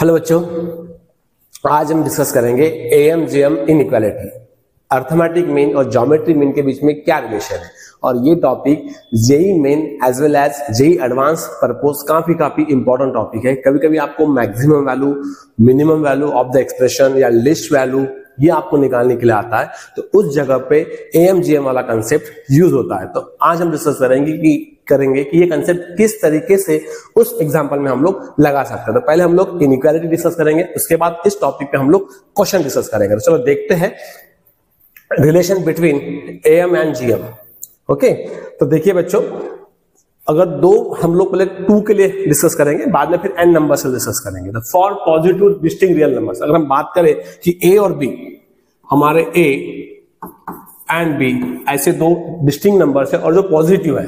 Hello बच्चों, आज हम डिस्कस करेंगे एएम-जेएम इनइक्वालिटी, अर्थमेटिक मीन और ज्योमेट्री मीन के बीच में क्या रिलेशन है। और ये topic JEE Main as well as JEE advance purpose काफी इंपॉर्टेंट टॉपिक है। कभी कभी आपको maximum value, minimum value of the expression या लिस्ट वैल्यू ये आपको निकालने के लिए आता है, तो उस जगह पे एएम-जेएम वाला कंसेप्ट यूज होता है। तो आज हम डिस्कस करेंगे कि ये कंसेप्ट किस तरीके से उस एग्जांपल में हम लोग लगा सकते हैं। तो पहले हम लोग इनइक्वालिटी डिस्कस करेंगे, उसके बाद इस टॉपिक पे हम लोग क्वेश्चन डिस्कस करेंगे। तो चलो देखते हैं relation between am and GM. Okay, तो देखिए बच्चों, अगर दो हम लोग पहले 2 के लिए डिस्कस करेंगे, बाद में फिर n नंबर से डिस्कस करेंगे। तो for positive distinct real numbers, अगर हम बात करें कि a और b, हमारे a एंड b ऐसे दो डिस्टिंक्ट नंबर्स है और जो पॉजिटिव है,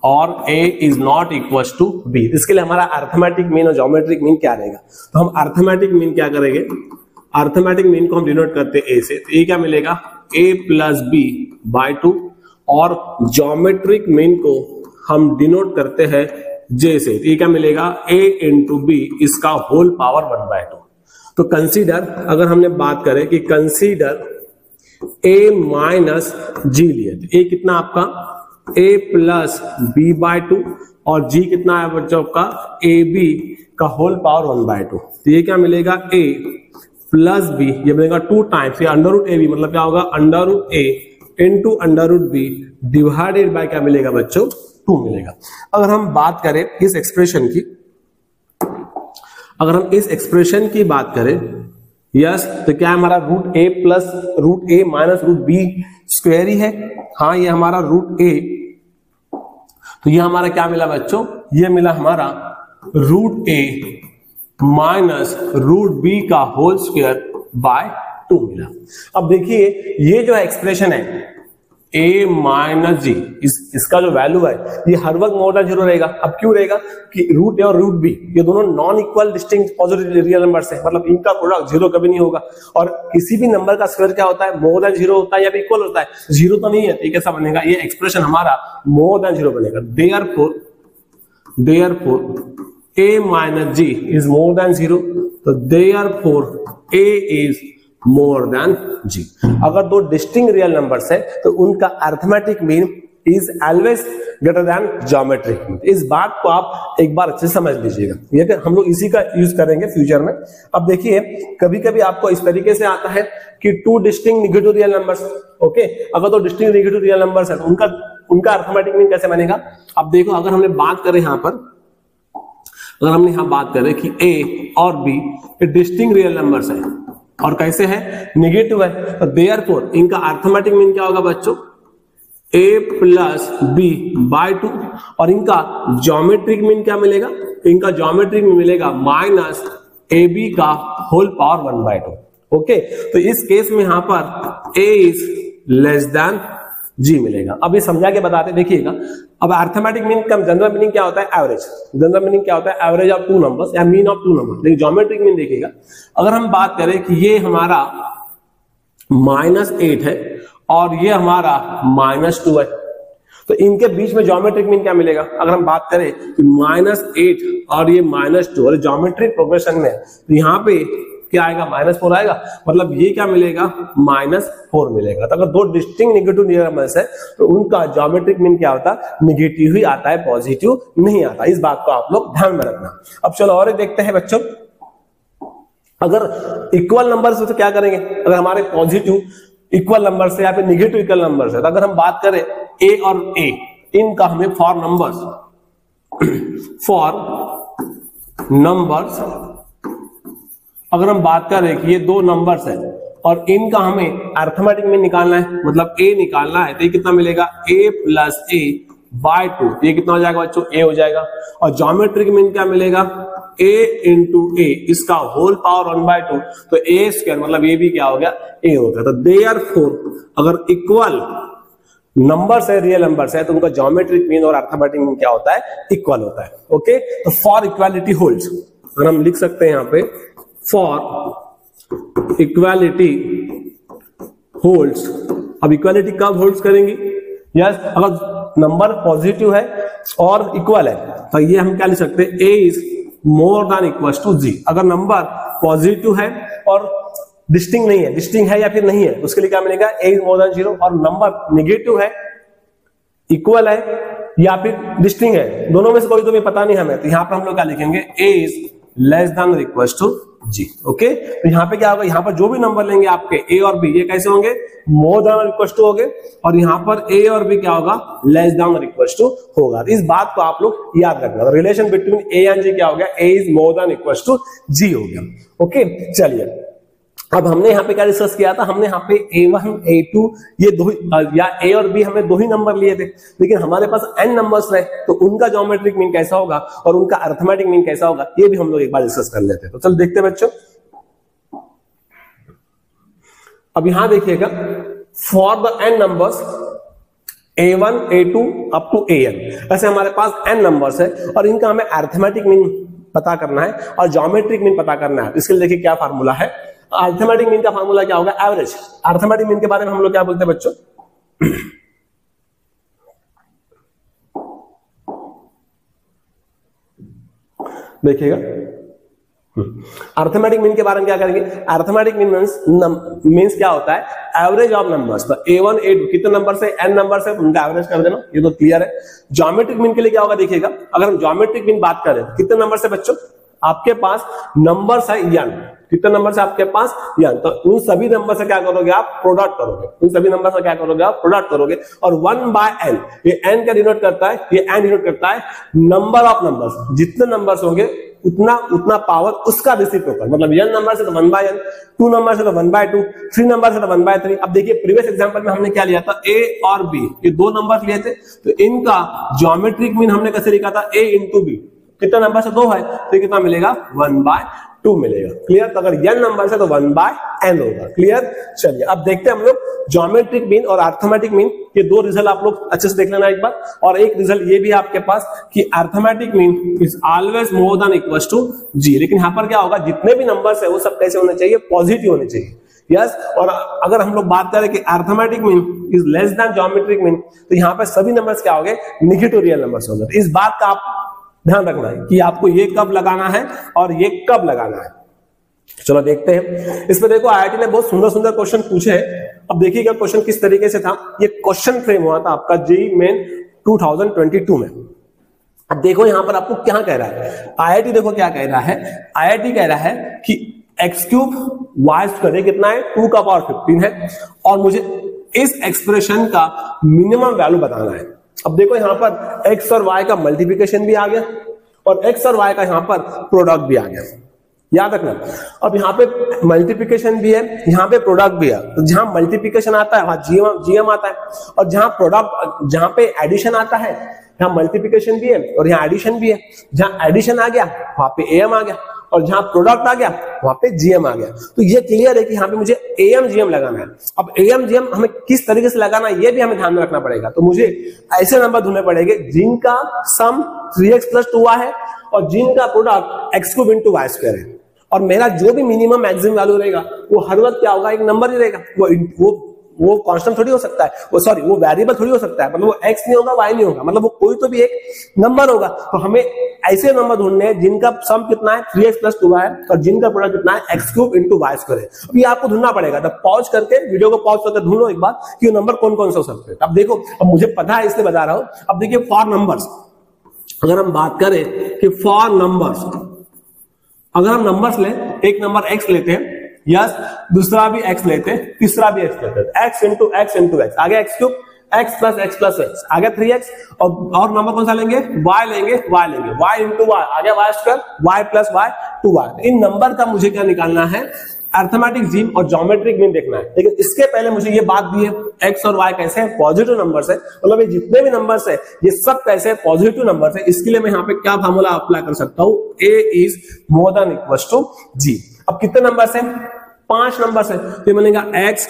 और a is not equal to b, इसके लिए हमारा अर्थमेटिक मीन और ज्योमेट्रिक मीन क्या रहेगा। तो हम अर्थमेटिक मीन क्या करेंगे, अर्थमेटिक मीन को हम डिनोट करते हैं a से, तो ये क्या मिलेगा a प्लस बी बाय 2, और ज्योमेट्रिक मीन को हम डिनोट करते हैं j से, तो ये क्या मिलेगा a इंटू बी इसका होल पावर 1/2। तो कंसीडर, अगर हमने बात करें कि कंसीडर a माइनस जी लिए, तो a कितना आपका a प्लस बी बाय 2, और g कितना है बच्चों आपका ए बी का होल पावर 1/2। तो ये क्या मिलेगा a प्लस बी, ये मिलेगा 2 टाइम्स ये अंडर रूट ए बी, मतलब क्या होगा under root a into under root b divided by क्या मिलेगा बच्चों 2 मिलेगा। अगर हम बात करें इस एक्सप्रेशन की, अगर हम इस एक्सप्रेशन की बात करें, यस, तो क्या हमारा रूट ए प्लस रूट ए माइनस रूट बी स्क्वायर ही है। हाँ, ये हमारा रूट ए, तो ये हमारा क्या मिला बच्चों, ये मिला हमारा रूट ए माइनस रूट बी का होल स्क्वायर बाय 2 मिला। अब देखिए ये जो एक्सप्रेशन है a माइनस जी, इसका जो वैल्यू है ये हर वक्त मोर देन 0 रहेगा। अब क्यों रहेगा कि रूट ए और रूट बी ये दोनों non equal distinct positive real numbers हैं, मतलब इनका प्रोडक्ट 0 कभी नहीं होगा। और किसी भी नंबर का स्क्वायर क्या होता है, मोर देन 0 होता है या इक्वल होता है, 0 तो नहीं है। तो ये कैसा बनेगा, ये एक्सप्रेशन हमारा मोर देन 0 बनेगा। Therefore a minus g is more than 0, तो therefore a is more than g। अगर दो डिस्टिंक्ट रियल नंबर्स है तो उनका arithmetic mean is always greater than geometric mean. इस बात को आप एक बार अच्छे से समझ लीजिएगा, ये हम लोग इसी का यूज करेंगे फ्यूचर में। अब देखिए कभी कभी आपको इस तरीके से आता है कि 2 distinct negative real numbers, okay, अगर दो डिस्टिंक्ट नेगेटिव रियल नंबर्स है तो उनका अर्थमेटिक मीन कैसे बनेगा। अब देखो, अगर हमने बात करें यहां पर, अगर हमने यहां बात करें कि a और b डिस्टिंक्ट रियल नंबर्स है और कैसे है, नेगेटिव है, तो देयरफॉर इनका अर्थमेटिक मीन क्या होगा बच्चों, a प्लस बी बाय 2, और इनका ज्योमेट्रिक मीन क्या मिलेगा, इनका ज्योमेट्रिक मीन मिलेगा माइनस ए बी का होल पावर 1/2। ओके, तो इस केस में यहां पर a is less then g मिलेगा। अब ये समझा के बताते देखिएगा। अब अर्थमेटिक मीन का जनरल मीनिंग क्या होता है, एवरेज। जनरल मीनिंग क्या होता है, एवरेज ऑफ 2 नंबर्स या मीन ऑफ 2 नंबर्स। लेकिन ज्योमेट्रिक मीन देखिएगा, अगर हम बात करें कि ये हमारा -8 है और ये हमारा -2 है, तो इनके बीच में ज्योमेट्रिक मीन क्या मिलेगा। अगर हम बात करें कि -8 और ये -2 और ज्योमेट्रिक प्रोग्रेशन में, तो यहाँ पे क्या आएगा, -4 आएगा, मतलब ये क्या मिलेगा -4 मिलेगा। तो अगर दो डिस्टिंक्ट नेगेटिव रियल नंबर्स है तो उनका ज्योमेट्रिक मीन क्या होता है, नेगेटिव ही आता है, पॉजिटिव नहीं आता। इस बात को आप लोग ध्यान में रखना। अब चलो और एक देखते हैं बच्चों, अगर इक्वल नंबर्स हो तो क्या करेंगे, अगर हमारे पॉजिटिव इक्वल नंबर से या फिर निगेटिव इक्वल नंबर है, तो अगर हम बात करें a और a, इनका हमें फॉर नंबर्स अगर हम बात करें कि ये 2 नंबर्स है और इनका हमें अर्थमेटिक मीन निकालना है, मतलब a निकालना है, तो ये कितना मिलेगा a प्लस a बाय 2, ये कितना हो जाएगा बच्चों, a हो जाएगा। और ज्योमेट्रिक मीन क्या मिलेगा, a इंटू a इसका होल पावर 1/2, तो a स्क्वायर मतलब ये भी क्या हो गया, a हो गया। तो देयरफॉर अगर इक्वल नंबर्स है, रियल नंबर्स है, तो उनका ज्योमेट्रिक मीन और अर्थमेटिक मीन क्या होता है, इक्वल होता है। ओके, तो फॉर इक्वालिटी होल्ड्स, अगर हम लिख सकते हैं यहाँ पे फॉर इक्वालिटी होल्ड्स। अब इक्वालिटी कब होल्ड्स करेंगे, यस, अगर नंबर पॉजिटिव है और इक्वल है, तो ये हम क्या लिख सकते हैं, a is more than equal to G. अगर नंबर पॉजिटिव है और डिस्टिंक्ट नहीं है, डिस्टिंक्ट है या फिर नहीं है, उसके लिए क्या मिलेगा, ए इज मोर देन 0। और नंबर नेगेटिव है, इक्वल है या फिर डिस्टिंक्ट है, दोनों में से कोई तो भी पता नहीं हमें, तो यहां पर हम लोग क्या लिखेंगे, A is less than equal to G. Okay, तो यहाँ पे क्या होगा, यहाँ पर जो भी नंबर लेंगे आपके ए और बी, ये कैसे होंगे, मोर देन इक्वल टू होंगे, और यहाँ पर ए और बी क्या होगा, लेस देन इक्वल टू होगा। तो इस बात को आप लोग याद रखना, relation between A and G क्या हो गया, A is more than equal to G हो गया। ओके, चलिए अब हमने यहाँ पे क्या डिस्कस किया था, हमने यहाँ पे A1 A2 ये दो या A और B हमें दो ही नंबर लिए थे, लेकिन हमारे पास n नंबर्स रहे, तो उनका ज्योमेट्रिक मीन कैसा होगा और उनका अरिथमेटिक मीन कैसा होगा, ये भी हम लोग एक बार डिस्कस कर लेते हैं। तो चल देखते हैं बच्चों। अब यहां देखिएगा, for the n numbers A1 A2 up to AN, ऐसे हमारे पास n नंबर्स है और इनका हमें अरिथमेटिक मीन पता करना है और ज्योमेट्रिक मीन पता करना है। इसके लिए देखिए क्या फार्मूला है, अरिथमेटिक मीन का फार्मूला क्या होगा, एवरेज। अरिथमेटिक मीन के बारे में हम लोग क्या बोलते हैं बच्चों, देखिएगा अरिथमेटिक मीन के बारे में क्या करेंगे, अरिथमेटिक मीन मीन्स क्या होता है, एवरेज ऑफ नंबर्स। तो A1 A2 कितने नंबर से, n नंबर से, उनका एवरेज कर देना, ये तो क्लियर है। ज्योमेट्रिक मीन के लिए क्या होगा, देखिएगा अगर हम ज्योमेट्रिक मीन बात करें कितने नंबर से बच्चों, आपके पास नंबर्स है n, कितने नंबर से आपके पास n, तो उन सभी नंबर से क्या करोगे आप, प्रोडक्ट करोगे, उन सभी नंबर से क्या करोगे आप, प्रोडक्ट करोगे। और 1/n, ये n का डिनोट करता है, ये n डिनोट करता है नंबर ऑफ नंबर्स, जितने नंबर्स होंगे उतना पावर उसका रेसिप्रोकल, मतलब n नंबर से तो 1/n, 2 नंबर से तो 1/2, 3 नंबर से तो 1/3। अब देखिए प्रीवियस एग्जांपल में हमने क्या लिया था, a और b, ये दो नंबर लिए थे, तो इनका ज्योमेट्रिक मीन हमने कैसे लिखा था, a इंटू बी, कितना नंबर से 2 है तो कितना मिलेगा, 1/2 मिलेगा। क्लियर, तो अगर n नंबर से तो 1/n होगा। क्लियर, चलिए अब देखते हैं हम लोग ज्योमेट्रिक मीन और अरिथमेटिक मीन, ये दो रिजल्ट आप लोग अच्छे से देख लेना एक बार। और एक रिजल्ट ये भी है आपके पास कि arithmetic mean is always more than equal to G, लेकिन यहां पर क्या होगा, जितने भी नंबर्स है वो सब कैसे होने चाहिए, पॉजिटिव होने चाहिए। यस, और अगर हम लोग बात करें कि arithmetic mean is less then geometric mean, तो यहाँ पे सभी नंबर्स क्या हो गए, नेगेटिव रियल नंबर्स हो गए। इस बात का आप ध्यान रखना है कि आपको ये कब लगाना है और ये कब लगाना है। चलो देखते हैं इसमें। देखो आईआईटी ने बहुत सुंदर सुंदर क्वेश्चन पूछे हैं। अब देखिएगा क्वेश्चन किस तरीके से था, ये क्वेश्चन फ्रेम हुआ था आपका जेईई मेन 2022 में। अब देखो यहां पर आपको क्या कह रहा है, आईआईटी देखो क्या कह रहा है, आईआईटी कह रहा है कि x³ y² कितना है, 2 का पावर 15 है, और मुझे इस एक्सप्रेशन का मिनिमम वैल्यू बताना है। अब देखो यहां पर x और y का मल्टीप्लिकेशन भी आ गया और x और y का यहां पर प्रोडक्ट भी आ गया, याद रखना। अब यहाँ पे मल्टीप्लिकेशन भी है, यहाँ पे प्रोडक्ट भी है, तो जहां मल्टीप्लिकेशन आता है वहां जीएम आता है, और जहां प्रोडक्ट, जहां पे एडिशन आता है यहाँ मल्टीप्लिकेशन भी है और यहाँ एडिशन भी है। जहां एडिशन आ गया वहां पे एम आ गया, और जहां प्रोडक्ट आ गया वहां पे जीएम आ गया। तो ये क्लियर है कि यहाँ पे मुझे एम जीएम लगाना है। अब एम जीएम हमें किस तरीके से लगाना है ये भी हमें ध्यान में रखना पड़ेगा। तो मुझे ऐसे नंबर ढूंढने पड़ेंगे जिनका सम 3x + 2y है और जिनका प्रोडक्ट x³ × y² है, और मेरा जो भी मिनिमम मैक्सिमम वैल्यू रहेगा वो हर वक्त क्या होगा, एक नंबर ही रहेगा। वो कांस्टेंट थोड़ी हो सकता है, वो वेरिएबल थोड़ी हो सकता है, मतलब वो x नहीं होगा, y नहीं होगा, मतलब वो कोई तो भी एक नंबर होगा। तो हमें ऐसे नंबर ढूंढने हैं जिनका सम कितना है 3x + 2y है और जिनका प्रोडक्ट कितना है x³ × y² है। अब ये आपको ढूंढना पड़ेगा, तो पॉज करके वीडियो को पॉज करके ढूंढो एक बार कि वो नंबर कौन कौन से हो सकते हैं। अब देखो, अब मुझे पता है इसलिए बता रहा हूं। अब देखिए फॉर नंबर्स, अगर हम बात करें कि फॉर नंबर्स, अगर हम नंबर्स लें, एक नंबर x लेते हैं, यस, दूसरा भी x लेते हैं, तीसरा भी x लेते हैं, x × x × x, आगे x³ x + x + x, आगे 3x, और नंबर कौन सा लेंगे, y लेंगे, y लेंगे, y × y, आगे y² y + y 2y। इन नंबर का मुझे क्या निकालना है, अरिथमेटिक मीन और ज्योमेट्रिक मीन देखना है। लेकिन इसके पहले मुझे ये बात भी है, x और y कैसे हैं, पॉजिटिव नंबर्स है, मतलब ये जितने भी नंबर्स है ये सब कैसे हैं, पॉजिटिव नंबर्स है। इसके लिए मैं यहाँ पे क्या फार्मूला अप्लाई कर सकता हूँ, a is more than equal to g। अब कितने नंबर्स हैं, 5 नंबर्स है, तो ये बनेगा x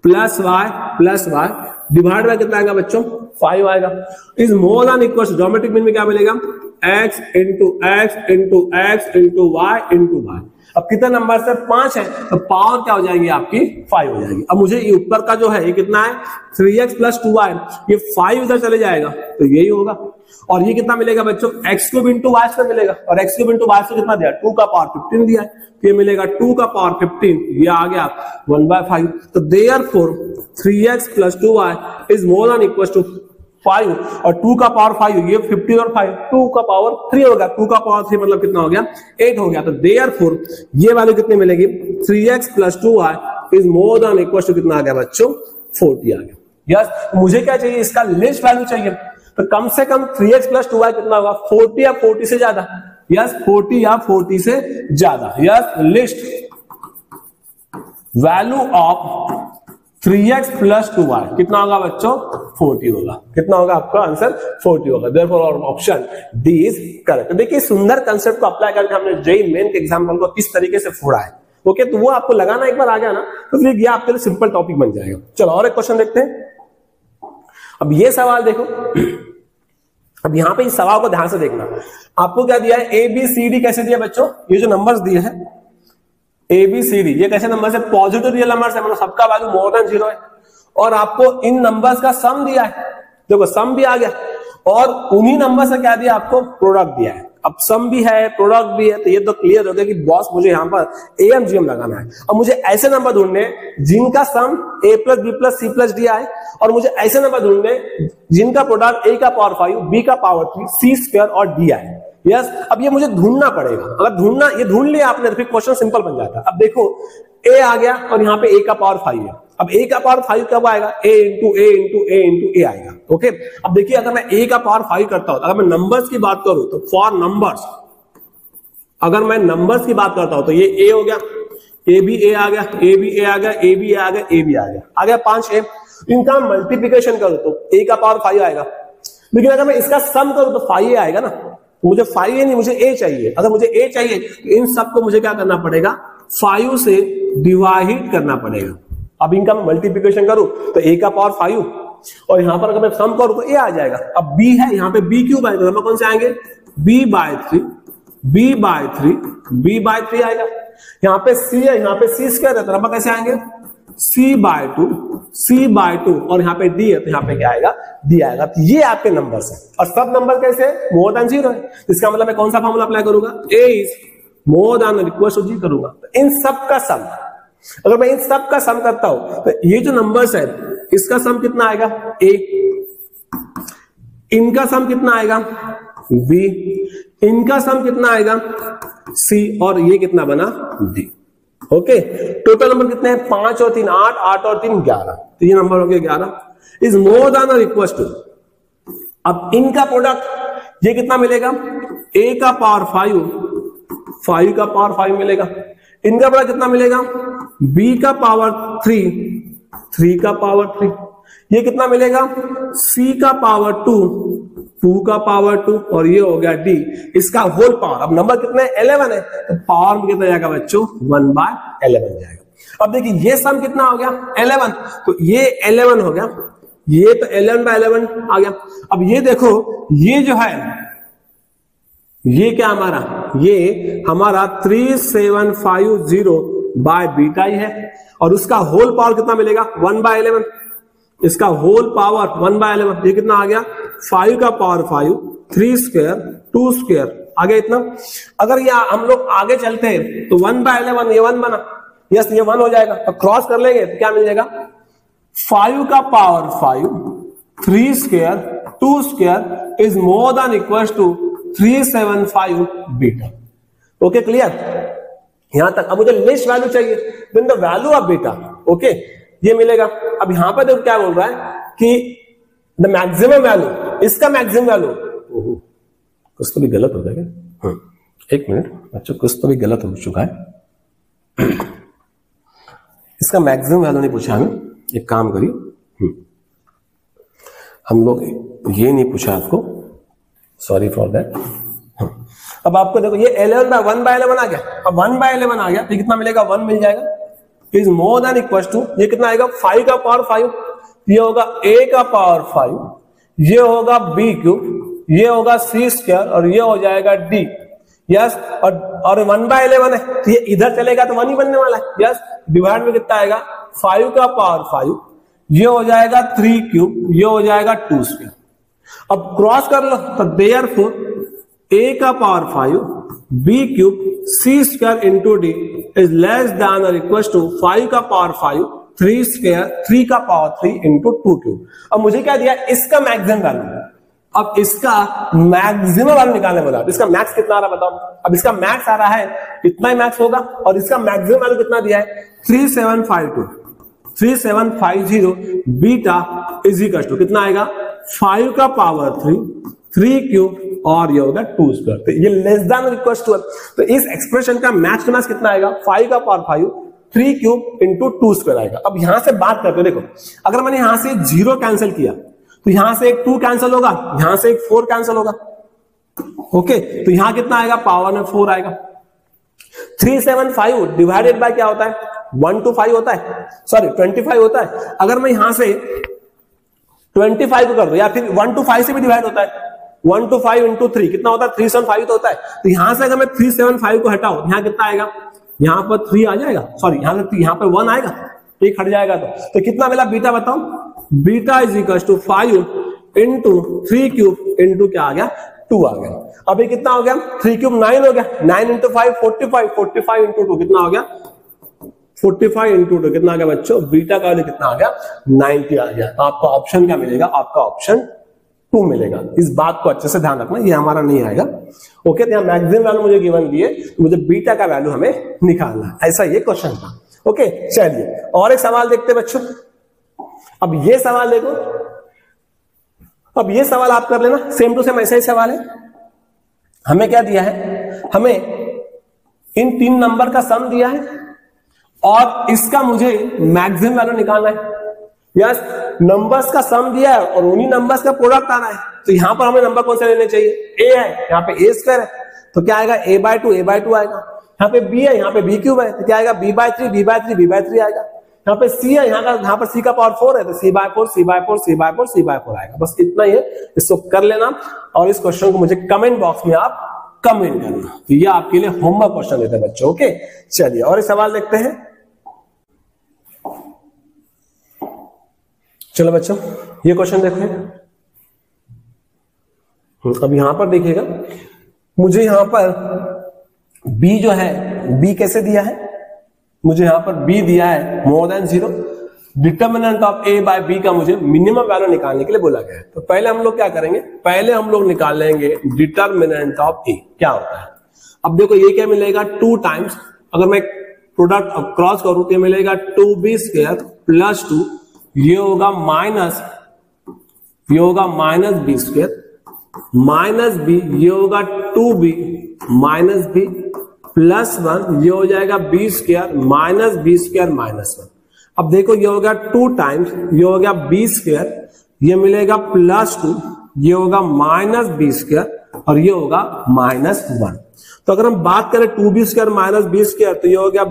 + y डिवाइड बाय कितना आएगा बच्चों, 5 आएगा। Is more than equal to, geometric mean में क्या मिलेगा, x into x into x into y into y. अब कितने नंबर से 5 है तो पावर क्या हो जाएगी आपकी 5 हो जाएगी। अब मुझे ये ऊपर का जो है ये कितना है 3x प्लस 2y, ये 5 इधर चले जाएगा तो यही होगा। और ये कितना मिलेगा बच्चों x क्यूब इंटू वाई से मिलेगा, और x क्यूब इंटू वाई से कितना दिया 2 का पावर 15 दिया है, तो ये मिलेगा 2 का पावर 15, ये आ गया 1/5। तो therefore 3x plus 2y is more than equal to 5, और 2 का पावर 5 ये 15 और 5 2 का पावर 3 हो गया, 2 का पावर 3 मतलब कितना हो गया 8 हो गया। तो देयरफॉर ये वैल्यू कितनी मिलेगी 3x plus 2y is more than equal to कितना आ गया बच्चों 40 आ गया। यस मुझे क्या चाहिए इसका लिस्ट वैल्यू चाहिए, तो कम से कम 3x प्लस 2y कितना होगा 40 या 40 से ज्यादा। यस 40 या 40 से ज्यादा। Yes least value of 3x plus 2y कितना होगा बच्चों 40 होगा। कितना होगा आपका आंसर 40 होगा। Therefore option D is correct. देखिए सुंदर कंसेप्ट को अप्लाई करके हमने जेईई मेन के एग्जाम्पल को किस तरीके से फोड़ा है। ओके तो वो आपको लगाना एक बार आ गया ना तो फिर ये आपके लिए सिंपल टॉपिक बन जाएगा। चलो और एक क्वेश्चन देखते हैं। अब ये सवाल देखो, अब यहां पे इस सवाल को ध्यान से देखना। आपको क्या दिया है ए बी सी डी कैसे दिया बच्चों, ये जो नंबर्स दिए हैं ए बी सी डी ये कैसे नंबर है पॉजिटिव रियल नंबर है, मतलब सबका वैल्यू मोर देन 0 है, और आपको इन नंबर्स का सम दिया है। देखो सम भी आ गया, और उन्हीं नंबर से क्या दिया आपको प्रोडक्ट दिया है। अब सम भी है प्रोडक्ट भी है, तो ये तो क्लियर हो गया कि बॉस मुझे यहां पर एएमजीएम लगाना है। अब मुझे ऐसे नंबर ढूंढने जिनका sum a plus b plus c plus d आए, और मुझे ऐसे नंबर ढूंढने जिनका प्रोडक्ट a का पावर 5 b का पावर 3 c स्क्वायर और d आए। यस अब ये मुझे ढूंढना पड़ेगा। अगर ढूंढना ये ढूंढ लिया आपने तो फिर क्वेश्चन सिंपल बन जाता है। अब देखो a आ गया और यहाँ पे a का पावर 5 है। अब a का पावर 5 कब आएगा a into a into a into a आएगा। ओके अब देखिए अगर मैं a का पावर 5 करता हूं, अगर मैं नंबर्स की बात करूं तो फॉर नंबर्स, अगर मैं नंबर्स की बात करता हूं तो ये a हो गया, a भी a आ गया, a भी a आ गया, a भी a आ गया, a भी आ गया 5a। इनका मल्टीप्लीकेशन करूं तो a का पावर 5 आएगा, लेकिन अगर मैं इसका सम करूं तो 5a आएगा ना। तो मुझे 5a नहीं मुझे a चाहिए। अगर मुझे a चाहिए तो इन सबको मुझे क्या करना पड़ेगा 5 से डिवाइड करना पड़ेगा। अब इनका मल्टीप्लिकेशन करूं तो a का पावर 5, और यहां पर अगर मैं सम करूं तो a आ जाएगा। अब b है यहाँ पे b क्यूब आएगा, नंबर कौन से आएंगे b/3 b/3 आएगा। यहाँ पे c है, यहाँ पे c स्क्वायर है तो नंबर कैसे आएंगे c/2 और यहाँ पे d है तो यहाँ पे क्या आएगा d आएगा। तो ये आपके नंबर्स है, और सब नंबर कैसे मोर देन 0 है। इसका मतलब मैं कौन सा फॉर्मूला अप्लाई करूंगा a इज मोर देन और इक्वल टू g करूंगा। तो इन सब का सम, अगर मैं इन सब का सम करता हूं तो ये जो नंबर्स है इसका सम कितना आएगा a, इनका सम कितना आएगा b, इनका सम कितना आएगा c, और ये कितना बना d। ओके टोटल नंबर कितने हैं 5 और 3 8, 8 और 3 11, तो ये नंबर हो गया 11 इज मोर देन और इक्वल टू। अब इनका प्रोडक्ट ये कितना मिलेगा a का पावर 5 का पावर 5 मिलेगा, इनका प्रोडक्ट कितना मिलेगा b का पावर 3 का पावर 3, ये कितना मिलेगा c का पावर 2 का पावर 2, और ये हो गया d इसका होल पावर। अब नंबर कितने 11 है तो पावर में कितना जाएगा बच्चों 1/11 जाएगा। अब देखिए ये सम कितना हो गया 11, तो ये 11 हो गया, ये तो 11/11 आ गया। अब ये देखो ये जो है ये क्या ये हमारा 3750 बाय बीटा ही है, और उसका होल पावर कितना मिलेगा 1/11, इसका होल पावर 1/11, ये कितना आ गया 5 का पावर 5 3 स्क्वायर 2 स्क्वायर आ गया इतना। अगर ये हम लोग आगे चलते हैं तो 1/11 ये 1 बना, यस ये 1 हो जाएगा, तो क्रॉस कर लेंगे तो क्या मिल जाएगा 5 का power 5 3 square 2 square is more than equal to 375 beta. Okay clear यहां तक। अब मुझे लिस्ट वैल्यू चाहिए, then the value of beta. Okay ये मिलेगा। अब यहां पर देखो क्या बोल रहा है कि द मैक्सिमम वैल्यू, इसका मैक्सिमम वैल्यू, कुछ तो भी गलत हो जाएगा। एक मिनट बच्चों, कुछ तो भी गलत हो चुका है। इसका मैक्सिमम वैल्यू नहीं पूछा हमें, एक काम करिए हम लोग ये नहीं पूछा आपको, सॉरी फॉर दैट। अब आपको देखो ये 1/11 आ गया, अब 1/11 आ गया तो कितना मिलेगा 1 मिल जाएगा, is more than equal to ये कितना आएगा 5 का पावर 5, ये होगा a का पावर 5, ये होगा b क्यूब, ये होगा सी स्क्वायर और ये हो जाएगा डी। यस, और 1/11 है तो ये इधर चलेगा तो 1 ही बनने वाला है। यस, डिवाइड में कितना आएगा 5 का पावर 5, ये हो जाएगा 3 क्यूब, ये हो जाएगा 2 स्क्वायर। अब क्रॉस कर लो तो देयरफॉर a का power 5 b cube c square into D is less than और इक्वल टू 5 का पावर 5 3 स्क्वायर 3 का पावर 3 इंटू 2 क्यूब। अब मुझे क्या दिया, इसका मैक्सिमम वैल्यू। अब इसका मैक्सिमम वैल्यू निकालने बोला। इसका मैक्स कितना आ रहा है बताओ। अब इसका मैक्स आ रहा है, इतना ही मैक्स होगा, और इसका मैक्सिमम वैल्यू कितना दिया है 3750 बीटा इज इक्वल टू कितना आएगा 5 का पावर 3 क्यूब और ये होगा 2 स्क्वायर। तो ये लेस देन और इक्वल टू, तो इस एक्सप्रेशन का मैक्स टू मैक्स कितना आएगा 5 का पावर 5 3 क्यूब इंटू 2 स्क्वायर आएगा। अब यहां से बात करते हो, देखो अगर मैंने यहां से 0 कैंसिल किया तो यहां से एक 2 कैंसिल होगा, यहां से एक 4 कैंसिल होगा। ओके, तो यहां कितना आएगा पावर में 4 आएगा। 375 डिवाइडेड बाय क्या होता है 125 होता है, सॉरी 25 होता है। अगर मैं यहां से 25 को कर दो या फिर 125 से भी डिवाइड होता है, 125 इंटू 3 कितना होता है 375 तो होता है। तो यहां से अगर मैं 375 को हटाओ, यहां कितना आएगा, यहां पर 3 आ जाएगा, सॉरी यहां पर 1 आएगा, एक हट जाएगा। तो कितना मिला बीटा बताओ, beta is equal to 5 into 3 cube into क्या आ गया 2 आ गया। अब ये कितना हो गया 3 क्यूब 9 हो गया, 9 इंटू 5 45, 45 इंटू 2 कितना हो गया 45 इंटू 2 कितना आ गया बच्चों, बीटा का वैल्यू कितना आ गया 90 आ गया। तो आपका ऑप्शन क्या मिलेगा, आपका ऑप्शन 2 मिलेगा। इस बात को अच्छे से ध्यान रखना, ये हमारा नहीं आएगा। ओके, तो यहाँ मैक्सिमम वैल्यू मुझे गिवन दिए, मुझे बीटा का वैल्यू हमें निकालना है, ऐसा ये क्वेश्चन था। ओके, चलिए और एक सवाल देखते हैं बच्चों। अब ये सवाल देखो, अब ये सवाल आप कर लेना, सेम टू सेम ऐसा ही सवाल है। हमें क्या दिया है, हमें इन 3 नंबर का सम दिया है और इसका मुझे मैक्सिमम वैल्यू निकालना है। यस, नंबर्स का सम दिया है और उन्हीं नंबर्स का प्रोडक्ट आना है। तो यहां पर हमें नंबर कौन से लेने चाहिए, a है, यहाँ पे a स्क्वायर है तो क्या आएगा a/2 आएगा। यहाँ पे b है, यहाँ पे b क्यूब है तो क्या आएगा b/3 आएगा। यहाँ पे c है, यहाँ पर c का पावर 4 है तो c/4 आएगा। बस इतना ही है, इसको कर लेना और इस क्वेश्चन को मुझे कमेंट बॉक्स में आप कमेंट करना। तो ये आपके लिए होमवर्क क्वेश्चन देते हैं बच्चों। ओके, चलिए और एक सवाल देखते हैं। चलो बच्चों ये क्वेश्चन देखो, अब यहां पर देखिएगा, मुझे यहां पर b जो है, b कैसे दिया है, मुझे यहां पर b दिया है more than 0। Determinant of a by b का मुझे मिनिमम वैल्यू निकालने के लिए बोला गया है। तो पहले हम लोग क्या करेंगे, पहले हम लोग निकाल लेंगे डिटर्मिनेंट ऑफ a क्या होता है। अब देखो ये क्या मिलेगा 2 टाइम्स, अगर मैं प्रोडक्ट क्रॉस करूं तो मिलेगा 2b स्क्वायर प्लस 2, ये होगा minus b square minus b, ये होगा 2b माइनस b प्लस 1, ये हो जाएगा b square minus b square minus 1। अब देखो ये हो गया 2 टाइम्स, ये हो गया b स्क्वायर, ये मिलेगा प्लस 2, ये होगा माइनस b स्क्वायर और ये होगा माइनस 1। तो अगर हम बात करें 2b square minus b square तो ये हो गया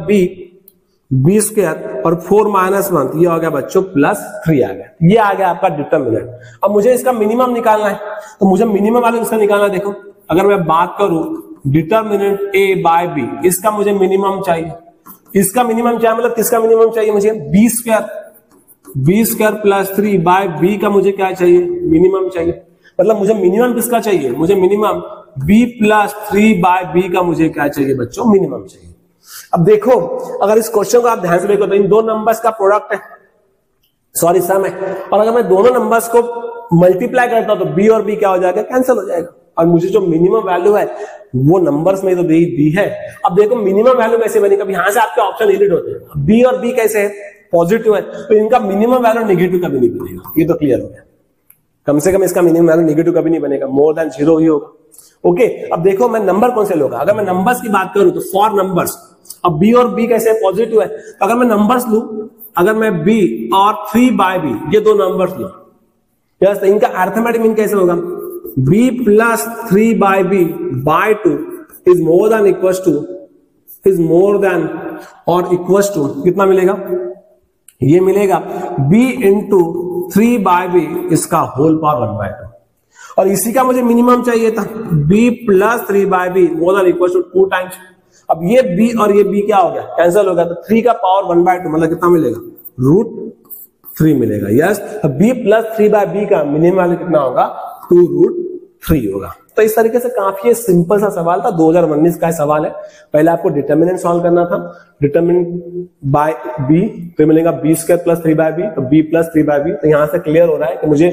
b स्क्वायर और 4 माइनस 1 तो ये हो गया बच्चों प्लस 3 आ गया। ये आ गया आपका डिटर्मिनेंट। अब मुझे इसका मिनिमम निकालना है, तो मुझे मिनिमम वैल्यू इसका निकालना है। देखो अगर मैं बात करूं डिटर्मिनेंट a बाय b, इसका मुझे मिनिमम चाहिए, इसका मिनिमम चाहिए, मतलब किसका मिनिमम चाहिए मुझे b square plus 3 by b का मुझे क्या चाहिए, मिनिमम चाहिए। मतलब मुझे मिनिमम किसका चाहिए, मुझे minimum b plus 3 by b का मुझे क्या चाहिए बच्चों, मिनिमम चाहिए। अब देखो अगर इस क्वेश्चन को आप ध्यान से देखो तो इन 2 नंबर्स का प्रोडक्ट है, सॉरी सम है, और अगर मैं दोनों नंबर्स को मल्टीप्लाई करता हूं तो b और b क्या हो जाएगा, कैंसिल हो जाएगा। और मुझे जो मिनिमम वैल्यू है वो नंबर्स में तो दी है। अब देखो मिनिमम वैल्यू कैसे बनेगा, यहां से आपके ऑप्शन डिलीट होते हैं, b और b कैसे है, पॉजिटिव है, तो इनका मिनिमम वैल्यू नेगेटिव कभी नहीं बनेगा। ये तो क्लियर हो गया, कम से कम इसका मिनिमम वैल्यू नेगेटिव कभी नहीं बनेगा, मोर देन 0 ही होगा। ओके, अब देखो मैं नंबर कौन से लूंगा, अगर मैं नंबर्स की बात करूं तो फॉर नंबर्स, अब b और b कैसे पॉजिटिव है, तो अगर मैं नंबर्स लूं, अगर मैं b और 3 बाय b ये 2 नंबर्स लूं, यस, तो इनका अरिथमेटिक मीन कैसे होगा, b plus 3 by b by 2 is more than equals to, is more than और इक्वल्स टू कितना मिलेगा, ये मिलेगा b इंटू 3 बाय b इसका होल पावर 1/2। और इसी का मुझे मिनिमम चाहिए था, b plus 3/b more than equal to 2 times. अब ये b और ये b क्या हो गया, कैंसिल हो गया, तो 3 का पावर 1/2 मतलब कितना मिलेगा, √3 मिलेगा। यस, b प्लस 3/b का मिनिमम वैल्यू कितना होगा, 2√3 होगा। तो इस तरीके से काफी सिंपल सा सवाल था, 2019 का सवाल है। पहले आपको डिटर्मिनेंट सॉल्व करना था, डिटर्मिनेंट बाय b तो मिलेगा b² प्लस 3/b, तो b प्लस 3/b। तो यहां से क्लियर हो रहा है कि मुझे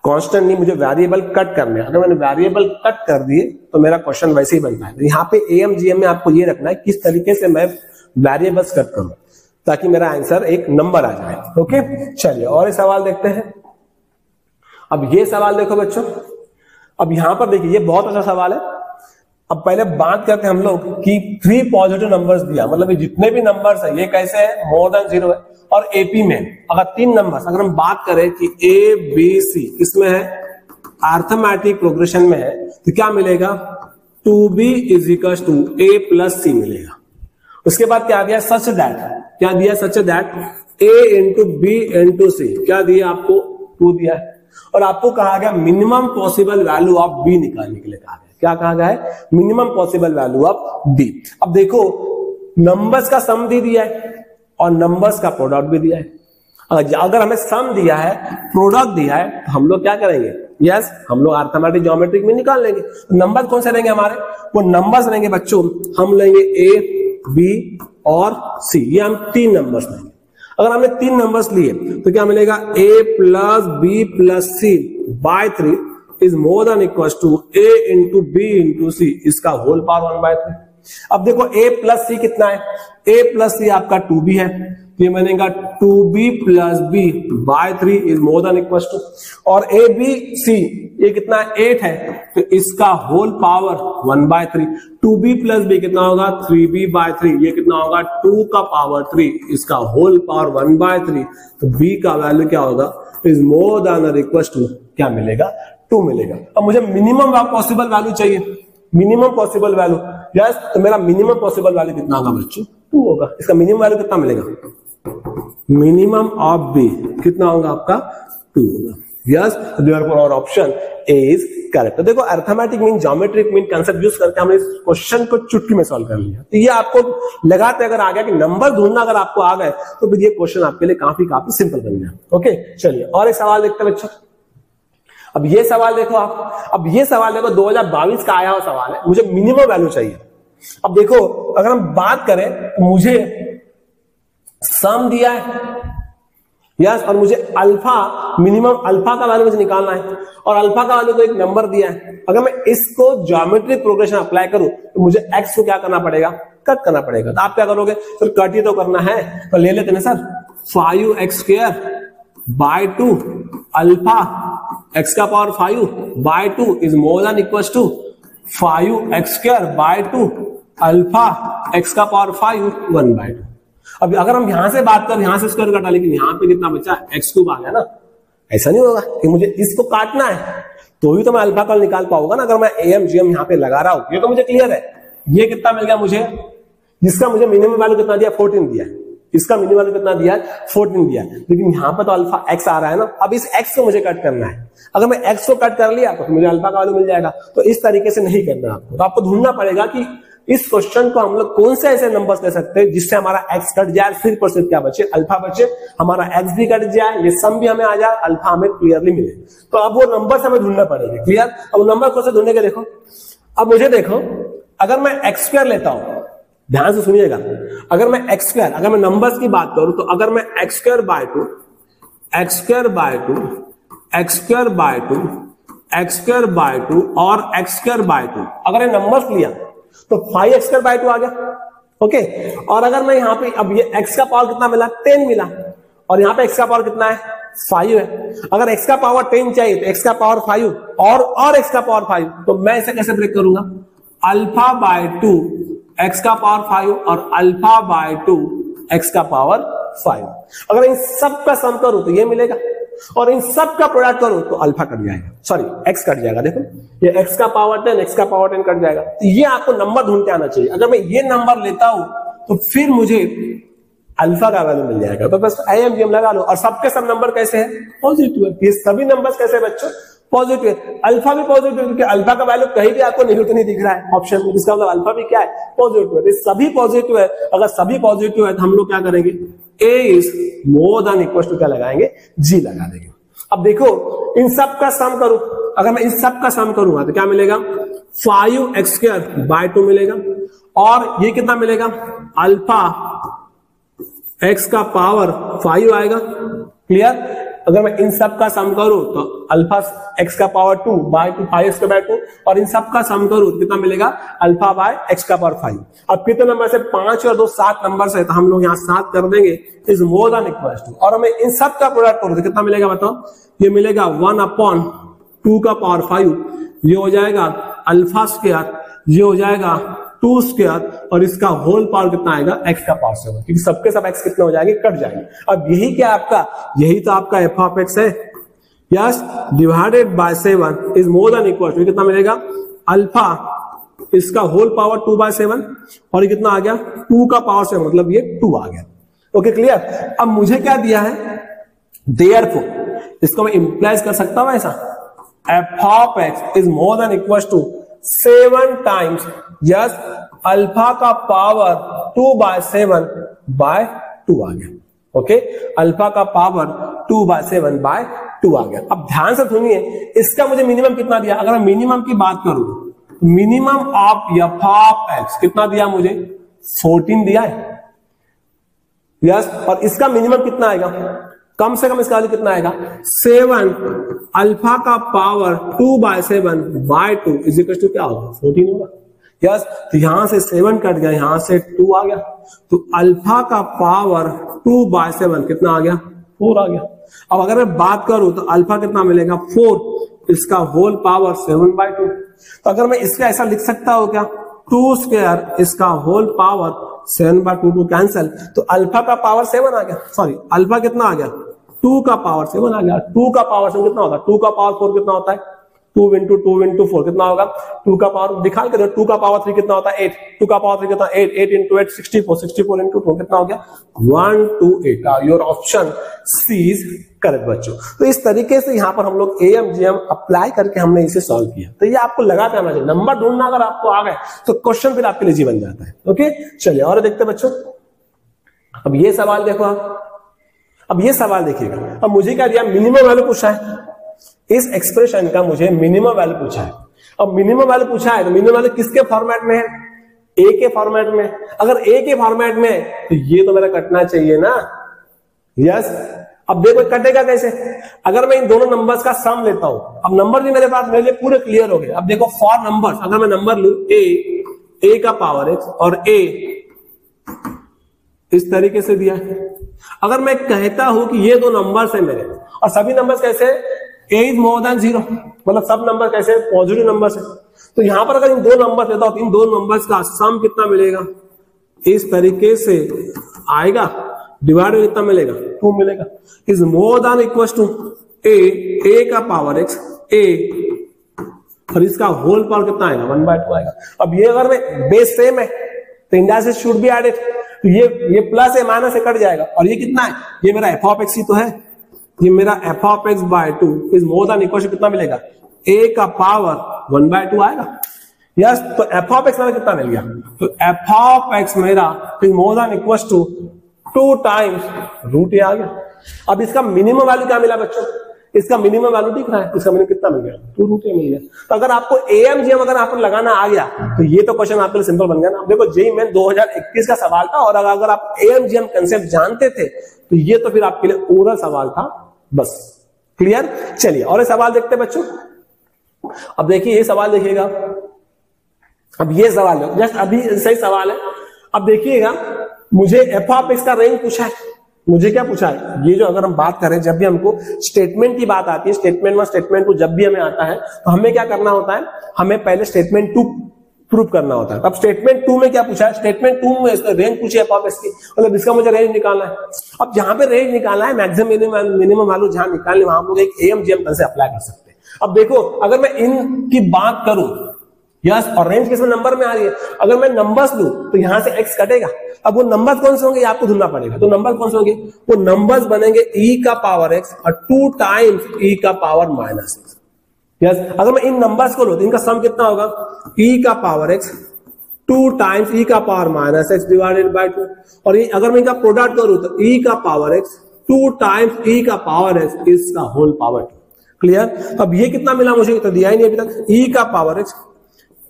कांस्टेंट नहीं, मुझे वेरिएबल कट करने हैं। अगर मैंने वेरिएबल कट कर दिए तो मेरा क्वेश्चन वैसे ही बनता है। तो यहाँ पे AMGM में आपको ये रखना है किस तरीके से मैं वेरिएबल्स कट करूं ताकि मेरा आंसर एक नंबर आ जाए। ओके, चलिए और एक सवाल देखते हैं। अब ये सवाल देखो बच्चों, अब यहां पर देखिए ये बहुत अच्छा सवाल है। अब पहले बात करते हैं हम लोग कि 3 पॉजिटिव नंबर्स दिया, मतलब ये जितने भी नंबर्स है ये कैसे है, मोर देन 0 है। और एपी में अगर 3 नंबर्स, अगर हम बात करें कि A B C इसमें है, अर्थमेटिक प्रोग्रेशन में है, तो क्या मिलेगा, 2B = A + C मिलेगा। उसके बाद क्या दिया, सच दैट, क्या दिया, such that A × B × C, क्या दिया आपको, 2 दिया है। और आपको कहा गया minimum possible value of B निकालने के लिए कहा गया। क्या कहा गया है, minimum possible value of B। अब देखो नंबर्स का सम दे दिया है और नंबर्स का प्रोडक्ट भी दिया है। अगर हमें सम दिया है, प्रोडक्ट दिया है, तो हम लोग क्या करेंगे, यस हम लोग अर्थमेटिक ज्योमेट्रिक में निकाल लेंगे। नंबर कौन से रहेंगे हमारे, वो नंबर्स रहेंगे बच्चों, हम लेंगे A B और C, ये हम 3 नंबर्स लेंगे। अगर हमने 3 नंबर्स लिए तो क्या मिलेगा, A + B + C by 3 is more than equals to A × B × C, इसका होल पावर 1/3। अब देखो A + C कितना है, A + C आपका 2B है, ये बनेगा 2B + B by 3 is more than equals to, और ABC ये कितना है, 8 है, तो इसका होल पावर 1/3। 2B + B कितना होगा, 3B by 3, ये कितना होगा, 2 का पावर 3, इसका होल पावर 1/3। तो B का वैल्यू क्या होगा, is more than or equals to, क्या मिलेगा, 2 मिलेगा। अब मुझे मिनिमम पॉसिबल वैल्यू चाहिए, मिनिमम पॉसिबल वैल्यू, यस, तो मेरा मिनिमम पॉसिबल वैल्यू कितना होगा बच्चों, 2 होगा। इसका मिनिमम वैल्यू कितना मिलेगा, मिनिमम ऑफ B कितना होगा आपका, 2 होगा। Yes, therefore our option A is correct. तो देखो arithmetic mean, geometric mean concept use करके हमने इस क्वेश्चन को चुटकी में सॉल्व कर लिया। तो ये आपको लगाते अगर आ गया कि नंबर ढूंढना अगर आपको आ गए तो फिर ये क्वेश्चन आपके लिए काफी सिंपल बन गया। ओके, चलिए और एक सवाल देखते हैं बच्चों। अब ये सवाल देखो आप, अब ये सवाल देखो 2022 का आया हुआ सवाल है, मुझे मिनिमम वैल्यू चाहिए। अब देखो अगर हम बात करें तो मुझे सम दिया है, यस, और मुझे अल्फा, मिनिमम अल्फा का वैल्यू मुझे निकालना है, और अल्फा का वैल्यू को एक नंबर दिया है। अगर मैं इसको ज्योमेट्रिक प्रोग्रेशन अप्लाई करूं तो मुझे एक्स को क्या करना पड़ेगा, कट करना पड़ेगा। तो आप क्या करोगे, सर कट ही तो करना है, तो ले लेते हैं sir 5x² by 2 alpha x⁵ 5 by 2 is more than equals to 5x² by 2 alpha x⁵ 5 1/2। अब अगर हम यहां से बात करें, यहां से स्क्वायर काटा, लेकिन यहां पे कितना बचा, x³ आ गया ना। ऐसा नहीं होगा कि मुझे इसको काटना है तो ही तो मैं अल्फा का निकाल पाऊंगा ना। अगर मैं AMGM यहां पे लगा रहा हूं, ये तो मुझे क्लियर है। ये कितना मिल गया मुझे, जिसका मुझे मिनिमम वैल्यू कितना दिया, 14 दिया है, इसका मिनिमम वैल्यू कितना दिया, 14 दिया है। लेकिन यहां पर तो अल्फा x आ रहा है ना, अब इस x को मुझे कट करना है। अगर मैं x को कट कर लिया तो मुझे अल्फा का वैल्यू मिल जाएगा। तो इस तरीके से नहीं करना आपको, तो आपको ढूंढना पड़ेगा कि इस क्वेश्चन को हम लोग कौन से ऐसे नंबर्स ले सकते हैं जिससे हमारा x कट जाए, फिर परसेंट क्या बचे, अल्फा बचे, हमारा x भी कट जाए, ये सम भी हमें आ जाए, अल्फा हमें क्लियरली मिले। तो अब वो नंबर्स हमें ढूंढना पड़ेगा। क्लियर, अब नंबर कौन से ढूंढने के, देखो अब मुझे देखो, अगर मैं x² लेता हूं, ध्यान से सुनिएगा, अगर मैं x², अगर मैं नंबर्स की बात करूं तो अगर मैं x² by 2 x² by 2 x² by 2 x² by 2 और x² by 2 अगर ये नंबर्स लिया तो 5x² by 2 आ गया। ओके, और अगर मैं यहां पे, अब ये x का पावर कितना मिला, 10 मिला, और यहां पे x का पावर कितना है, 5 है। अगर x का पावर 10 चाहिए तो x का पावर 5 और x का पावर 5, तो मैं इसे कैसे ब्रेक करूंगा, अल्फा बाय 2 x का पावर 5 और अल्फा बाय 2 x का पावर 5। अगर इन सब का सम करूं तो ये मिलेगा, और इन सब का प्रोडक्ट करूं तो अल्फा कट जाएगा, सॉरी x कट जाएगा। देखो ये x का पावर 10 x का पावर 10 कट जाएगा। तो ये आपको नंबर ढूंढते आना चाहिए। अगर मैं ये नंबर लेता हूं तो फिर मुझे अल्फा का वैल्यू मिल जाएगा। तो बस AMGM लगा लो, और सबके सब नंबर कैसे हैं, पॉजिटिव है। ये सभी नंबर्स कैसे बच्चों, पॉजिटिव है, अल्फा भी पॉजिटिव है क्योंकि अल्फा का वैल्यू कहीं भी आपको नेगेटिव नहीं दिख रहा है ऑप्शन में, इसका मतलब अल्फा भी क्या है, पॉजिटिव है। सभी पॉजिटिव है, अगर सभी पॉजिटिव है तो हम लोग क्या करेंगे, A is more than equal to क्या लगाएंगे, जी लगा देंगे। अब देखो इन सब का सम करूं, अगर मैं इन सब का सम करूंगा तो क्या मिलेगा, 5x² by 2 मिलेगा, और ये कितना मिलेगा, अल्फा x का पावर 5 आएगा, क्लियर। अगर मैं इन सब का सम करूं तो अल्फा x का पावर 2 बाय 2 5x बाय 2, और इन सब का सम करूं तो कितना मिलेगा, अल्फा बाय x का पावर 5। अब कितने नंबर से, 5 और 2 7 नंबर से, तो हम लोग यहाँ 7 कर देंगे, is more than equal to, और हमें इन सब का प्रोडक्ट करूं तो कितना मिलेगा बताओ, ये मिलेगा 1/2 का पावर 5, ये हो जाएगा अल्फा स्क्वायर, ये हो जाएगा 2 स्क्वायर, और इसका होल पावर कितना आएगा, x का पावर 7, क्योंकि सबके सब x कितने हो जाएंगे, कट जाएंगे। अब यही क्या आपका, यही तो आपका f ऑफ x है, yes, divided by 7 is more than equal to, कितना मिलेगा, अल्फा इसका होल पावर 2/7, और ये कितना आ गया, 2 का पावर 7, मतलब ये 2 आ गया। Okay clear. अब मुझे क्या दिया है, देयरफॉर इसको मैं इंप्लाइज कर सकता हूं ऐसा, f of x is more than equal to 7 times, yes, alpha का पावर 2/7/2 आ गया। ओके, अल्फा का पावर 2/7/2 आ गया। अब ध्यान से सुनिए, इसका मुझे मिनिमम कितना दिया, अगर मैं मिनिमम की बात करूं, minimum of f of x कितना दिया मुझे, 14 दिया है, यस, और इसका मिनिमम कितना आएगा, कम से कम इसका वैल्यू कितना आएगा, 7 अल्फा का पावर 2/7/2 इज इक्वल टू क्या होगा, 14 होगा, यस। तो यहां से 7 कट गया, यहां से 2 आ गया, तो अल्फा का पावर 2/7 कितना आ गया, 4 आ गया। अब अगर मैं बात करूं तो अल्फा कितना मिलेगा, 4, इसका होल पावर 7/2। तो अगर मैं इसका ऐसा लिख सकता हूं क्या, 2 स्क्वायर इसका होल पावर 7/2 कैंसल, तो अल्फा का पावर 7 आ गया, सॉरी अल्फा कितना आ गया, 2 का पावर 7 आ गया। 2 का पावर 7 कितना होता है, 2 का पावर 4 कितना होता है, 2 × 2 × 4 कितना होगा, 2 का पावर निकाल के, 2 का पावर 3 कितना होता है, 8, 2 का पावर 3 कितना, 8, 8 × 8 64, 64 × 2 कितना हो गया, 128। Your option C is correct बच्चों। तो इस तरीके से यहाँ पर हम लोग AMGM अप्लाई करके हमने इसे सॉल्व किया। तो ये आपको लगा के आना चाहिए, नंबर ढूंढना अगर आपको आ गए तो क्वेश्चन फिर आपके लिए जी बन जाता है। ओके चलिए और देखते बच्चों, अब ये सवाल देखो आप, अब ये सवाल देखिएगा, अब मुझे क्या दिया, मिनिमम वैल्यू पूछा है, इस एक्सप्रेशन का मुझे मिनिमम वैल्यू पूछा है। अब मिनिमम वैल्यू पूछा है तो मिनिमम वैल्यू किसके फॉर्मेट में है, ए के फॉर्मेट में। अगर ए के फॉर्मेट में है तो ये तो मेरा कटना चाहिए ना, यस। अब देखो कटेगा कैसे, अगर मैं इन दोनों नंबर्स का सम लेता हूं, अब नंबर भी मेरे पास मेरे लिए पूरे क्लियर हो गए। अब देखो फॉर नंबर्स, अगर मैं नंबर लू ए का पावर x और a इस तरीके से दिया है। अगर मैं कहता हूं कि ये दो नंबर्स है मेरे, और सभी नंबर्स कैसे, a इज मोर देन 0, मतलब सब नंबर कैसे, पॉजिटिव नंबर्स है। तो यहां पर अगर इन दो नंबर लेता हूं तो इन दो नंबर्स का सम कितना मिलेगा, इस तरीके से आएगा, डिवाइड में कितना मिलेगा, 2 मिलेगा। Is more than equal to a का पावर x a, और इसका होल पावर कितना आएगा, 1/2 आएगा। अब ये अगर मैं बेस सेम है तो इंडाइसेस शुड बी एडेड, तो ये प्लस है माइनस से कट जाएगा, और ये कितना है, ये मेरा f ऑफ x ही तो है, ये मेरा f of x/2 is more than equal to कितना मिलेगा, a का पावर 1/2 आएगा, यस। तो f ऑफ x मेरा कितना मिल गया, तो f ऑफ x मेरा is more than equal to 2 times √a आ गया। अब इसका मिनिमम वैल्यू क्या मिला बच्चों, इसका मिनिमम वैल्यू दिख रहा है, इसका मिनिमम कितना मिल गया, 2√a मिल गया। तो अगर आपको AMGM अगर आपको लगाना आ गया तो ये तो क्वेश्चन आपके लिए सिंपल बन गया ना। देखो जेईई मेन 2021 का सवाल था, और अगर आप AMGM कंसेप्ट जानते थे तो ये तो फिर आपके लिए ओरल सवाल था, बस क्लियर। चलिए और सवाल देखते हैं बच्चों। अब देखिए ये सवाल देखिएगा, अब ये सवाल है जस्ट अभी सही सवाल है। अब देखिएगा मुझे f ऑफ x का रेंज पूछा है, मुझे क्या पूछा है, ये जो अगर हम बात करें, जब भी हमको स्टेटमेंट की बात आती है, स्टेटमेंट 1 स्टेटमेंट 2 जब भी हमें आता है तो हमें क्या करना होता है, हमें पहले स्टेटमेंट 2 प्रूव करना होता है। अब स्टेटमेंट 2 में क्या पूछा है, स्टेटमेंट 2 में रेंज पूछी f ऑफ x की, मतलब इसका मुझे रेंज निकालना है। अब जहां पे रेंज निकालना है, मैक्सिमम मिनिमम वैल्यू जहां निकालने, वहां हम लोग एक AMGM कंसेप्ट अप्लाई कर सकते हैं। अब देखो अगर मैं इनकी बात करूं, यस, और रेंज किस में नंबर में आ रही है, अगर मैं नंबर्स लूं तो यहां से x कटेगा। अब वो नंबर्स कौन से होंगे, ये आपको ढूंढना पड़ेगा। तो नंबर कौन से होंगे, वो नंबर्स बनेंगे e का पावर x और 2 टाइम्स e का पावर -x, यस अगर मैं इन नंबर्स को लूं तो इनका सम कितना होगा, e का पावर x 2 टाइम्स e का power minus x divided by 2, और ये अगर मैं इनका प्रोडक्ट करूं तो e का पावर x 2 टाइम्स e का पावर x इसका होल पावर 2। क्लियर। अब ये कितना मिला मुझे, तो दिया ही नहीं अभी तक, e का पावर x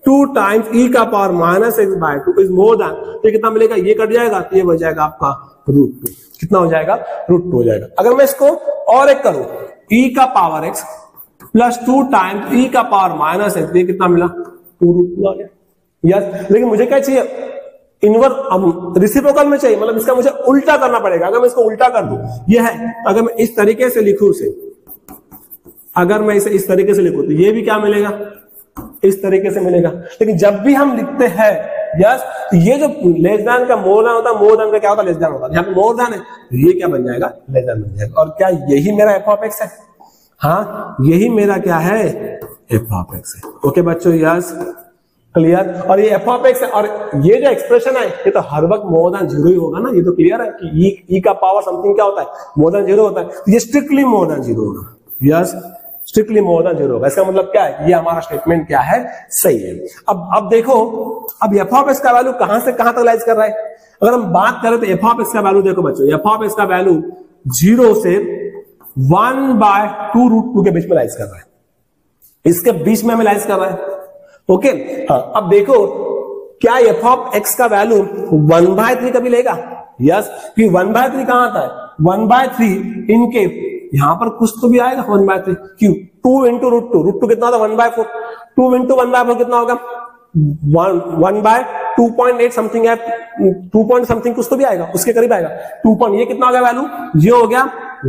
2 टाइम्स e का power minus x by 2 is more than, तो कितना मिलेगा, ये कट जाएगा तो ये बच जाएगा आपका √2। कितना हो जाएगा, √2 हो जाएगा। अगर मैं इसको और एक करूं, e का power x plus 2 times e का पावर माइनस x, ये कितना मिला, 2√2 आ गया। यस लेकिन मुझे क्या चाहिए, इनवर्स रिसिप्रोकल में चाहिए, मतलब इसका मुझे उल्टा करना पड़ेगा। अगर मैं इसको उल्टा कर दूं, ये है, अगर मैं इस तरीके से लिखूं इसे, अगर मैं इसे इस तरीके से लिखूं तो ये भी क्या मिलेगा, इस तरीके से मिलेगा। लेकिन जब भी हम लिखते हैं यस, तो ये जो लेस देन का मोर देन होता है, मोर देन का क्या होता है, लेस देन होता है। यहाँ पे मोर देन है तो ये क्या बन जाएगा, लेस देन बन जाएगा। और क्या यही मेरा एफ ऑफ एक्स है, हाँ यही मेरा क्या है, एफ ऑफ एक्स है। ओके बच्चों, यस क्लियर। और ये एफ ऑफ एक्स है, और ये जो एक्सप्रेशन है ये तो हर वक्त मोर देन 0 ही होगा ना, ये तो क्लियर है कि ई का पावर समथिंग क्या होता है, मोर देन 0 होता है, तो ये स्ट्रिक्टली मोर देन 0 होगा। यस स्ट्रिक्टली मोर देन 0 होगा। इसका मतलब क्या है, ये हमारा स्टेटमेंट क्या है, सही है। अब देखो, अब एफ ऑफ एक्स का वैल्यू कहां से कहां तक लाइज कर रहा है। अगर हम बात करें तो एफ ऑफ एक्स का वैल्यू देखो बच्चों, एफ ऑफ एक्स का वैल्यू 0 से 1/2√2 के बीच में लाइज कर रहा है, इसके बीच में हमें लाइज कर रहा है। ओके हाँ, अब देखो क्या एफ ऑफ एक्स का वैल्यू 1/3 कभी लेगा, यस कि 1/3 कहां आता है, 1/3 इनके यहां पर कुछ तो भी आएगा 1/3, क्यों 2 इंटू √2 कितना था 1/4, 2 इंटू 1/4 कितना होगा 1/2.8 समथिंग है, 2 पॉइंट समथिंग कुछ तो भी आएगा, उसके करीब आएगा 2 पॉइंट, ये कितना हो गया वैल्यू, ये हो गया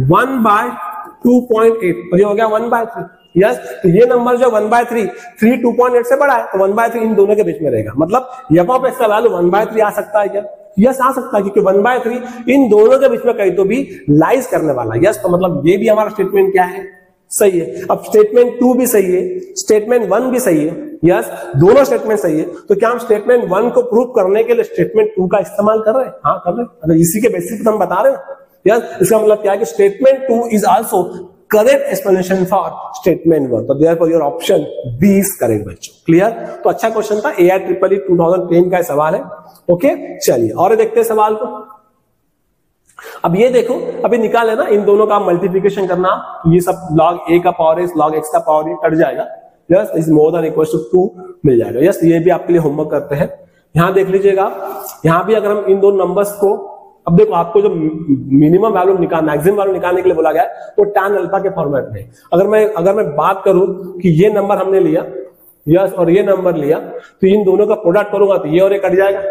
1/2.8 और ये हो गया 1/3। यस तो ये नंबर जो 1/3 2.8 से बड़ा है, तो 1/3 इन दोनों के बीच में रहेगा। मतलब एफ ऑफ एक्स का वैल्यू 1/3 आ सकता है क्या, यस आ सकता है, क्योंकि 1/3 इन दोनों के बीच में कहीं तो भी लाइज करने वाला है। यस तो मतलब ये भी हमारा स्टेटमेंट क्या है, सही है। अब स्टेटमेंट 2 भी सही है, स्टेटमेंट 1 भी सही है, यस दोनों स्टेटमेंट सही है। तो क्या हम स्टेटमेंट 1 को प्रूव करने के लिए स्टेटमेंट 2 का इस्तेमाल कर रहे हैं, हाँ कर रहे हैं, अगर इसी के बेसिस पर हम बता रहे हैं। यस इसका मतलब क्या है कि statement 2 is also correct explanation for statement 1, तो therefore your option B is correct बच्चों। क्लियर, तो अच्छा क्वेश्चन था, AIEEE 2010 का सवाल है। ओके चलिए और देखते हैं सवाल को। अब ये देखो, अभी निकाले ना इन दोनों का मल्टीप्लिकेशन करना, ये सब log a का पावर s log x का पावर कट जाएगा, yes is more than equal to 2 मिल जाएगा। यस ये भी आपके लिए होमवर्क करते हैं। यहां देख लीजिएगा, यहां भी अगर हम इन दोनों नंबर्स को, अब देखो आपको जो मिनिमम वैल्यू निकालना, मैक्सिमम वैल्यू निकालने के लिए बोला गया है वो tan अल्फा के फॉर्मेट में। अगर मैं बात करूं कि ये नंबर हमने लिया, यस और ये नंबर लिया, तो इन दोनों का प्रोडक्ट करूंगा तो ये और ये कट जाएगा,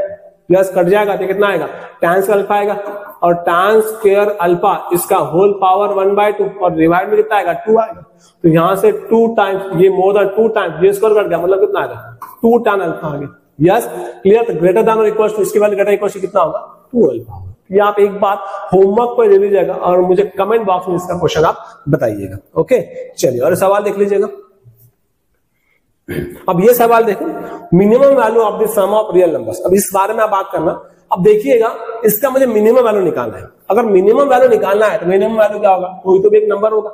यस कट जाएगा तो कितना आएगा, tan स्क्वायर अल्फा आएगा, और tan स्क्वायर अल्फा इसका होल पावर 1/2 और डिवाइड में कितना आएगा 2 आएगा। तो यहां से 2 टाइम्स ये मोर देन 2 टाइम्स ये स्क्वायर कट गया, मतलब कितना आएगा 2 tan अल्फा आ गया। यस क्लियर, तो ग्रेटर देन और इक्वल टू, इसके बाद ग्रेटर इक्वल टू कितना होगा 2 अल्फा। ये आप एक बात होमवर्क पर ले लीजिएगा और मुझे कमेंट बॉक्स में इसका क्वेश्चन आप बताइएगा। ओके चलिए और सवाल देख लीजिएगा। अब ये सवाल देखो, minimum value of the sum of real numbers. अब इस बारे में आप बात करना। अब देखिएगा, इसका मुझे मिनिमम वैल्यू निकालना है। अगर मिनिमम वैल्यू निकालना है तो मिनिमम वैल्यू क्या होगा, कोई तो भी एक नंबर होगा।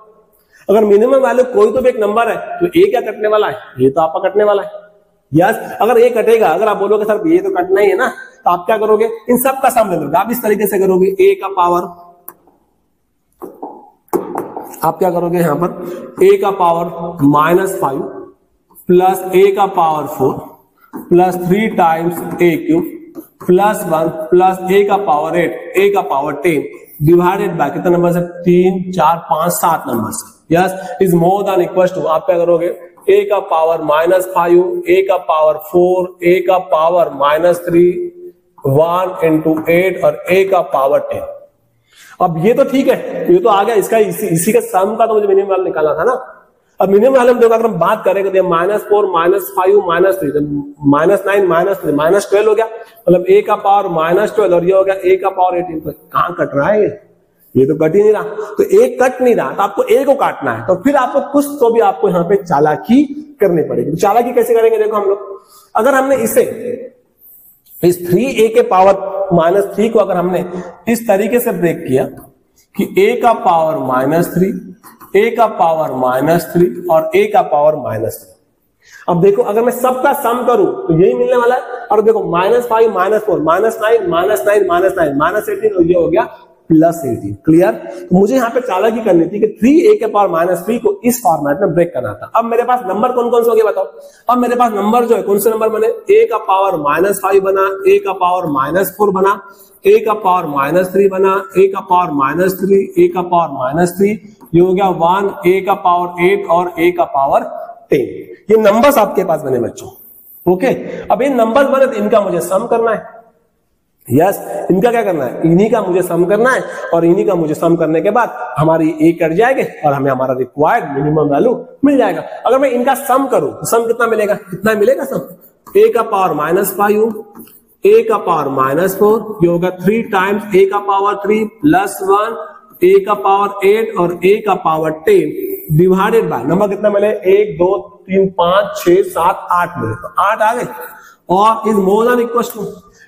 अगर मिनिमम वैल्यू कोई तो भी एक नंबर है तो ए क्या कटने वाला है, ये तो आपका कटने वाला है। यस अगर ए कटेगा, अगर आप बोलोगे सर ये तो कटना ही है ना, तो आप क्या करोगे, इन सब का सम ले लोगे। आप इस तरीके से करोगे, ए का पावर, आप क्या करोगे यहां पर ए का पावर -5 प्लस ए का power 4 plus 3 times a cube plus 1 plus a का पावर 8 ए का पावर 10 डिवाइडेड बाय कितना नंबर से 3 4 5 7 नंबर से। Yes is more than equal to, आप क्या करोगे, ए का पावर -5 ए का पावर 4 ए का पावर -3 1 into 8 और a का पावर 10। अब ये तो ठीक है, ये तो आ गया, इसका इसी का सम का तो मुझे मिनिमम वैल्यू निकालना था ना। अब मिनिमम वैल्यू देखो, अगर हम बात करें तो -4 -5 -3 -9 -3 -12 हो गया, मतलब a का पावर -12 और ये हो गया a का पावर 18। तो कहां कट रहा है, ये तो कट ही नहीं रहा। तो एक कट नहीं रहा, तो आपको a को काटना है, तो फिर आपको कुछ तो भी आपको यहाँ पे चालाकी करनी पड़ेगी। तो चालाकी कैसे करेंगे, देखो हम लोग, अगर हमने इसे इस 3a के पावर -3 को अगर हमने इस तरीके से ब्रेक किया कि a का पावर -3 a का पावर -3 और a का पावर -3। अब देखो अगर मैं सबका सम करूं तो यही मिलने वाला है। और देखो -5 -4 -9 -9 -9 -18 और ये हो गया +18। क्लियर? तो मुझे यहाँ पे चालाकी करनी थी कि 3a के पावर -3 को इस फॉर्मेट में ब्रेक करना था। अब मेरे पास नंबर कौन कौन से हो गए बताओ। अब मेरे पास नंबर जो है कौन से नंबर बने, a का पावर -5 बना, a का पावर -4 बना, a का पावर -3 बना, a का पावर -3, a का पावर -3, ये हो गया 1, a का पावर 8 और a का पावर 10। ये नंबर्स आपके पास बने बच्चों। ओके, अब ये नंबर्स बने तो इनका मुझे सम करना है। यस, इनका क्या करना है, इन्हीं का मुझे सम करना है। और इन्हीं का मुझे सम करने के बाद हमारी ए कट जाएंगे और हमें हमारा रिक्वायर्ड मिनिमम वैल्यू मिल जाएगा। अगर मैं इनका सम करूं तो सम कितना मिलेगा, कितना मिलेगा सम, a का पावर -5, a का पावर -4, ये होगा 3 टाइम्स a का पावर 3 +1, a का पावर 8 और a का पावर 10 डिवाइडेड बाय नंबर कितना मिले, 1 2 3 5 6 7 8 मिले, तो 8 आ गए। और is more than equal to,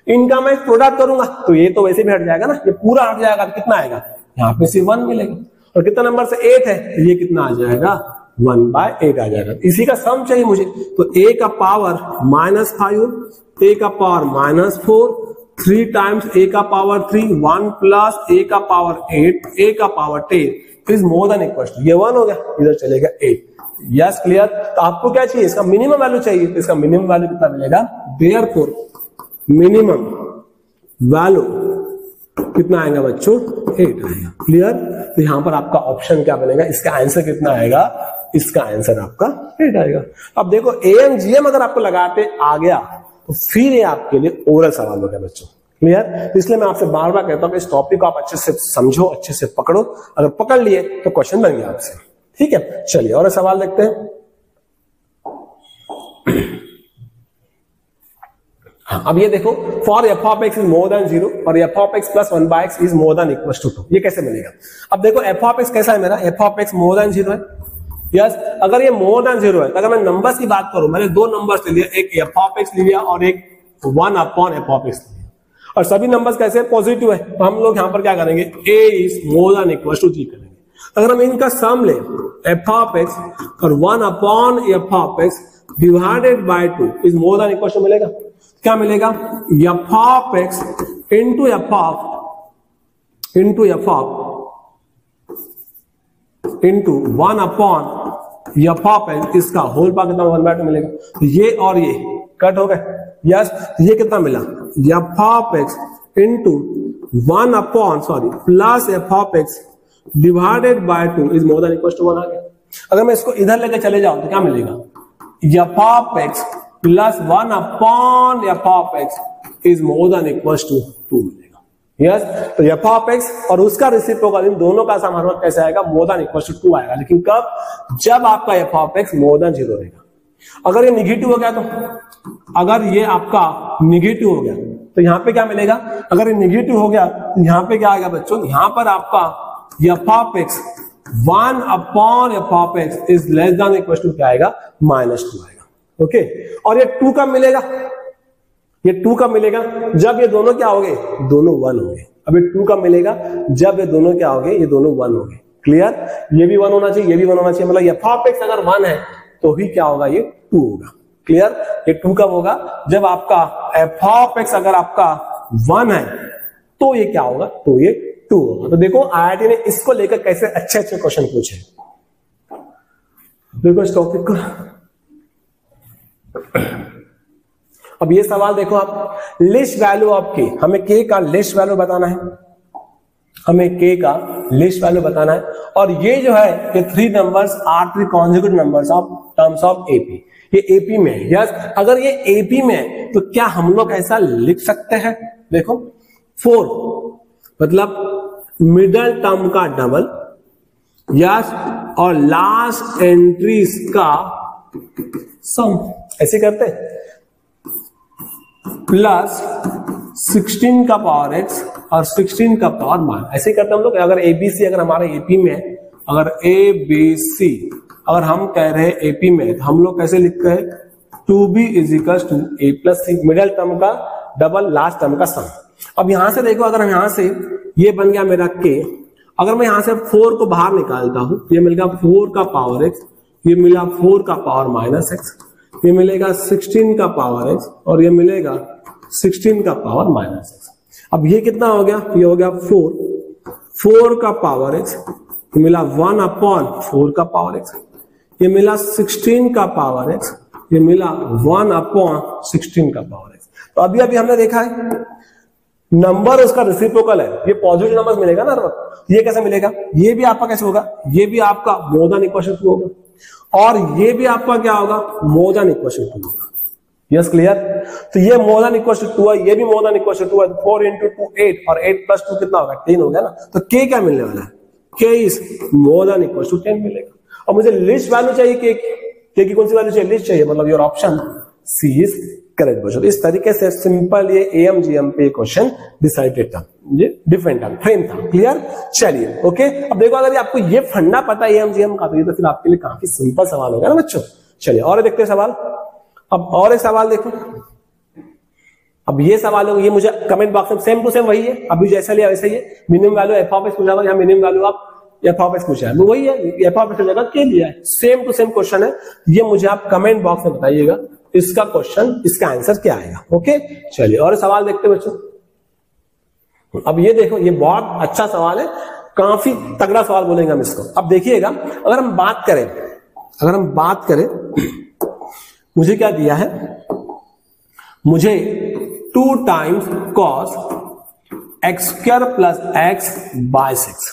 इनका मैं प्रोडक्ट करूंगा तो ये तो वैसे भी हट जाएगा ना, ये पूरा हट जाएगा, तो कितना आएगा, यहाँ पे सिर्फ 1 मिलेगा। और कितना नंबर से 8 है, तो ये कितना आ जाएगा, 1/8 आ जाएगा। इसी का सम चाहिए मुझे, तो a का पावर -5, a का पावर -4, 3 टाइम्स a का पावर 3, 1 प्लस a का पावर 8, a का power 10 is more than equal to, ये 1 हो गया, इधर चलेगा 8। Yes, clear? तो आपको क्या चाहिए, इसका मिनिमम वैल्यू चाहिए, तो इसका मिनिमम वैल्यू कितना मिलेगा, देयरफॉर मिनिमम वैल्यू कितना आएगा बच्चों, 8 आएगा। क्लियर? तो यहां पर आपका ऑप्शन क्या बनेगा, इसका आंसर कितना आएगा, इसका आंसर आपका 8 आएगा। अब देखो एएम जीएम अगर आपको लगाते आ गया तो फिर ये आपके लिए ओरल सवाल हो गया बच्चों। क्लियर? तो इसलिए मैं आपसे बार बार कहता हूं कि इस टॉपिक को आप अच्छे से समझो, अच्छे से पकड़ो। अगर पकड़ लिए तो क्वेश्चन बन गया आपसे। ठीक है, चलिए और सवाल देखते हैं। अब ये देखो, for f of x is more than 0 और f of x plus 1/x is more than equal to 2, ये कैसे मिलेगा। अब देखो एफ ऑफ एक्स कैसा है मेरा, F of x more than 0 है। यस, अगर ये मोर देन 0 है तो अगर मैं नंबर्स की बात करूं, मैंने 2 नंबर्स ले लिया, एक एफ ऑफ एक्स ले लिया और एक 1/f(x) ले लिया, और सभी नंबर्स कैसे पॉजिटिव है, तो हम लोग यहां पर क्या करेंगे, a is more than equal to 3 करेंगे। अगर हम इनका सम ले एफ ऑफ एक्स और 1/f(x) divided by 2 is more than equal to मिलेगा, क्या मिलेगा, f of x into f of into f of into 1/f(x) इसका होल पावर कितना 1/2 मिलेगा। तो ये और ये कट हो गए। यस, ये कितना मिला, f of x into 1/, plus f of x divided by 2 is more than equal to 1 आ गया। अगर मैं इसको इधर लेकर चले जाऊं तो क्या मिलेगा, f of x plus 1/f(x) is more than equal to 2 मिलेगा। यस, तो एफ ऑफ एक्स और उसका रेसिप्रोकल, इन दोनों का सम कैसे आएगा, मोर देन इक्वल टू 2 आएगा। लेकिन कब, जब आपका f of x more than 0 रहेगा। अगर ये निगेटिव हो गया तो, अगर ये आपका निगेटिव हो गया तो यहां पे क्या मिलेगा, अगर ये निगेटिव हो गया तो यहां पे क्या आएगा बच्चों, यहां पर आपका f of x 1/f(x) is less than equal to क्या आएगा, -2 आएगा। ओके, और ये 2 कब मिलेगा, ये 2 कब मिलेगा, जब ये दोनों क्या हो गए, दोनों 1 हो गए। अब ये 2 कब मिलेगा, जब ये दोनों क्या हो गए, ये दोनों 1 हो गए। क्लियर? ये भी 1 होना चाहिए, ये भी 1 होना चाहिए, मतलब एफ ऑफ एक्स अगर 1 है तो ही क्या होगा, ये 2 होगा। क्लियर? ये 2 कब होगा, जब आपका एफ ऑफ एक्स अगर आपका 1 है तो ये क्या होगा, तो ये 2 होगा। तो देखो आईआईटी ने इसको लेकर कैसे अच्छे अच्छे क्वेश्चन पूछे। देखो इस टॉपिक को, अब ये सवाल देखो आप, लिस्ट वैल्यू ऑफ के, हमें के का लिस्ट वैल्यू बताना है, हमें के का लिस्ट वैल्यू बताना है। और ये जो है ये 3 numbers are 3 consecutive numbers of terms of AP, ये एपी में है। यस, अगर ये एपी में है तो क्या हम लोग ऐसा लिख सकते हैं, देखो 4 मतलब मिडल टर्म का डबल, यस, और लास्ट एंट्रीज का सम, ऐसे करते हैं, प्लस 16 का पावर एक्स और 16 का पावर मान, ऐसे करते हैं हम लोग। अगर एबीसी अगर हमारे एपी में है, अगर एबीसी अगर हम कह रहे हैं एपी में, तो हम लोग कैसे लिखते हैं, 2b is equal to a plus c, middle term का डबल लास्ट टर्म का सम। अब यहां से देखो, अगर हम यहां से ये बन गया मेरा k अगर मैं यहां से 4 को बाहर निकालता हूं, ये मिलेगा 4 का पावर x, ये मिला 4 का पावर माइनस x, ये मिलेगा 16 का पावर x और ये मिलेगा 16 का पावर माइनस x। अब ये कितना हो गया, ये हो गया 4 का पावर x, ये मिला 1 अपॉन 4 का पावर x, ये मिला 16 का पावर x, ये मिला 1 अपॉन 16 का पावर x। तो अभी अभी हमने देखा है नंबर उसका रेसिप्रोकल है, ये पॉजिटिव नंबर मिलेगा ना, ये कैसे मिलेगा, ये भी आपका कैसे होगा, ये भी आपका मोर देन इक्वल टू 2 होगा और ये भी आपका क्या होगा, मोर देन इक्वल टू 2 होगा। Yes clear. तो ये मोर देन इक्वल टू 2 है, ये भी मोर देन इक्वल टू 2 है, 4 इंटू 2 8 और 8 प्लस 2 कितना होगा, 10 हो गया ना। तो k क्या मिलने वाला है, k is more than equal to 10 मिलेगा। और मुझे लिस्ट वैल्यू चाहिए, k की कौन सी वैल्यू चाहिए, लिस्ट चाहिए, मतलब your option C is correct बच्चों। इस तरीके से सिंपल ये AMGM पे क्वेश्चन डिसाइडेड था, ये डिफरेंट था, फ्रेम था। क्लियर। चलिए ओके, अब देखो अगर आपको ये फंडा पता है AMGM का, तो ये तो फिर आपके लिए काफी सिंपल सवाल होगा ना बच्चों। चलिए और देखते हैं सवाल। अब और एक सवाल देखो, अब ये सवाल होगा, ये मुझे कमेंट बॉक्स में सेम टू सेम वही है, अभी जैसा लिया वैसे ही है। Minimum value F of x पूछा, यहाँ मिनिमम वैल्यू आप एफ ऑफ एक्स पूछा है, वो वही है, एफ ऑफ एक्स की जगह के लिया है, सेम टू सेम क्वेश्चन है। ये मुझे आप कमेंट बॉक्स में बताइएगा इसका क्वेश्चन, इसका आंसर क्या आएगा। ओके चलिए और सवाल देखते हैं बच्चों। अब ये देखो, ये बहुत अच्छा सवाल है, काफी तगड़ा सवाल बोलेंगे हम इसको। अब देखिएगा, अगर हम बात करें मुझे क्या दिया है, मुझे 2 times cos x square plus x by 6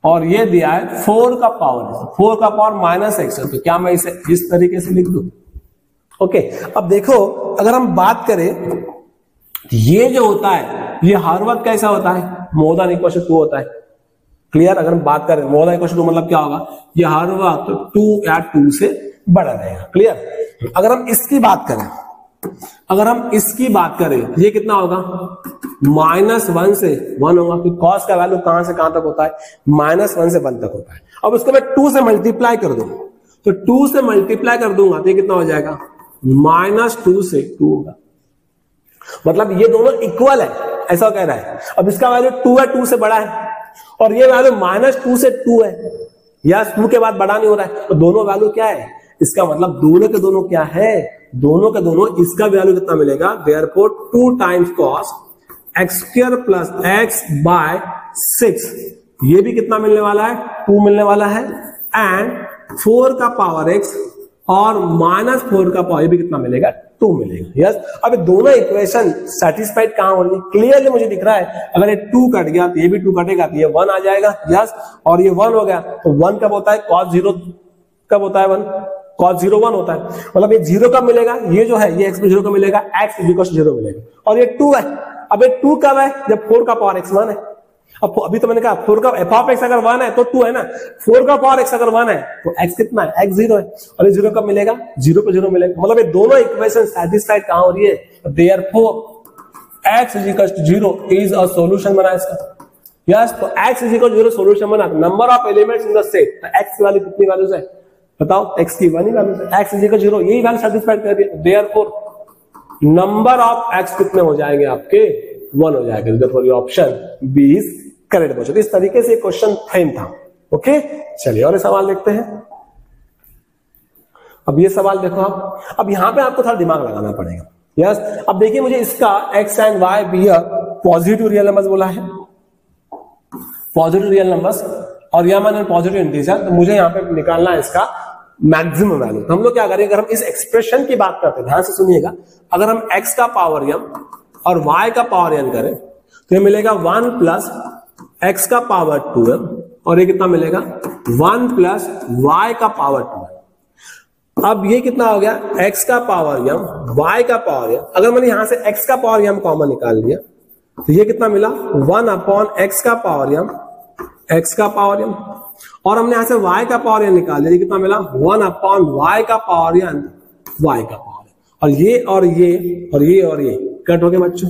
और ये दिया है 4 का पावर माइनस एक्स। तो क्या मैं इसे इस तरीके से लिख दूं। ओके अब देखो, अगर हम बात करें, ये जो होता है ये हर वक्त कैसा होता है, मोर देन इक्वल टू 2 होता है। क्लियर। अगर हम बात करें मोर देन इक्वल टू 2 मतलब क्या होगा, ये हर वक्त 2 या 2 से बड़ा रहेगा। क्लियर। अगर हम इसकी बात करें, ये कितना होगा, -1 से 1 होगा, कि कॉस का वैल्यू कहां से कहां तक होता है, -1 से 1 तक होता है। अब उसको मैं 2 से मल्टीप्लाई कर दूं, तो 2 से मल्टीप्लाई कर दूंगा तो ये कितना हो जाएगा, -2 से 2 होगा। मतलब ये दोनों इक्वल है, ऐसा कह रहा है। अब इसका वैल्यू 2 है, 2 से बड़ा है, और ये वैल्यू -2 से 2 है, या 2 के बाद बड़ा नहीं हो रहा है, तो दोनों वैल्यू क्या है, इसका मतलब दोनों के दोनों क्या है, दोनों के दोनों इसका वैल्यू कितना मिलेगा, therefore 2 times cos x square plus x by 6, ये भी कितना मिलने वाला है, 2 मिलने वाला है, एंड 4 का पावर x और -4 का पावर, ये भी कितना मिलेगा, 2 मिलेगा। यस। अब दोनों इक्वेशन सेटिस्फाइड कहां हो रही है, क्लियरली मुझे दिख रहा है। अगर ये 2 कट गया तो ये भी 2 कटेगा, तो ये 1 आ जाएगा। यस। और ये 1 हो गया, तो 1 कब होता है, cos 0 कब होता है, 1 cos 0 1 होता है। मतलब ये 0 कब मिलेगा, ये जो है ये x में 0 कब मिलेगा, x इक्वल टू 0 मिलेगा। और ये 2 है, अब ये 2 कब है, जब 4 का पावर x 1 है। अब अभी तो मैंने कहा 4 का एफ ऑफ एक्स अगर 1 है तो 2 है ना, 4 का पावर x अगर 1 है तो x कितना है, x 0 है, और ये 0 कब मिलेगा, 0 पे 0 मिलेगा। मतलब ये दोनों इक्वेशन सेटिस्फाइड कहां हो रही है, therefore x is equal to 0 is a solution बना इसका। यस। तो x is equal to 0 solution बना, number of elements in the set, तो x की वैल्यू कितनी वैल्यूज है बताओ, x की 1 ही वैल्यू है, x इज इक्वल टू 0, यही वैल्यू सेटिस्फाइड कर रही है। देयरफॉर नंबर ऑफ x कितने हो जाएंगे आपके, 1 हो जाएगा। Therefore your option B is correct बच्चों। इस तरीके से क्वेश्चन फ्रेम था। ओके चलिए और सवाल देखते हैं। अब ये सवाल देखो आप, अब यहां पे आपको थोड़ा दिमाग लगाना पड़ेगा। यस। अब देखिए, मुझे इसका x and y b positive real numbers बोला है, पॉजिटिव रियल नंबर्स, और यह मैंने पॉजिटिव इंटीजर, तो मुझे यहां पे निकालना है इसका मैक्सिमम वैल्यू। तो हम लोग क्या करेंगे, अगर हम इस एक्सप्रेशन की बात करते हैं, ध्यान से सुनिएगा, अगर हम x का पावर m और y का पावर n करें तो ये मिलेगा 1 प्लस x का पावर 2m, और ये कितना मिलेगा, 1 प्लस y का पावर 2m। अब ये कितना हो गया, x का पावर m, y का पावर m। अगर मैंने यहां से x का पावर m कॉमन निकाल लिया तो ये कितना मिला, 1 अपॉन x का पावर m, x का पावर m, और हमने यहां से y का पावर n निकाल लिया, ये कितना मिला, 1 अपॉन y का पावर n, y का पावर m। और ये और ये और ये और ये कट हो गए बच्चों।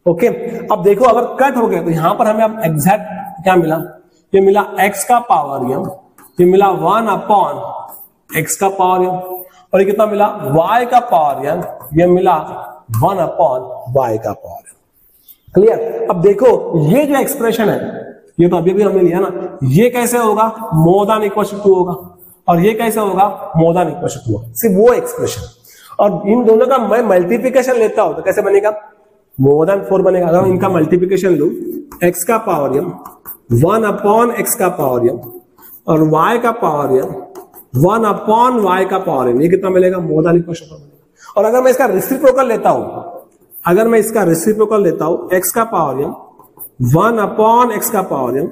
ओके अब देखो, अगर कट हो गए तो यहां पर हमें अब एग्जैक्ट क्या मिला, ये मिला x का पावर m, ये मिला 1 अपॉन x का पावर m, और ये कितना मिला, y का पावर m, ये मिला 1 अपॉन y का पावर m। क्लियर। अब देखो, ये जो एक्सप्रेशन है ये तो अभी भी हमने लिया ना। ये कैसे होगा, मोर देन इक्वल टू 2 होगा, और ये कैसे होगा, मोर देन इक्वल टू 2 होगा, सिर्फ वो एक्सप्रेशन। और इन दोनों का मैं मल्टीप्लिकेशन लेता हूं तो कैसे बनेगा, मोर देन 4 बनेगा। अगर इनका मल्टीप्लिकेशन लूं, x का पावर m 1 अपॉन x का पावर m और y का पावर m 1 अपॉन y का पावर m, ये कितना मिलेगा, मोर देन इक्वल टू 4 मिलेगा। और अगर मैं इसका रेसिप्रोकल लेता हूं, अगर मैं इसका रेसिप्रोकल लेता हूं, x का पावर m 1 अपॉन x का पावर m,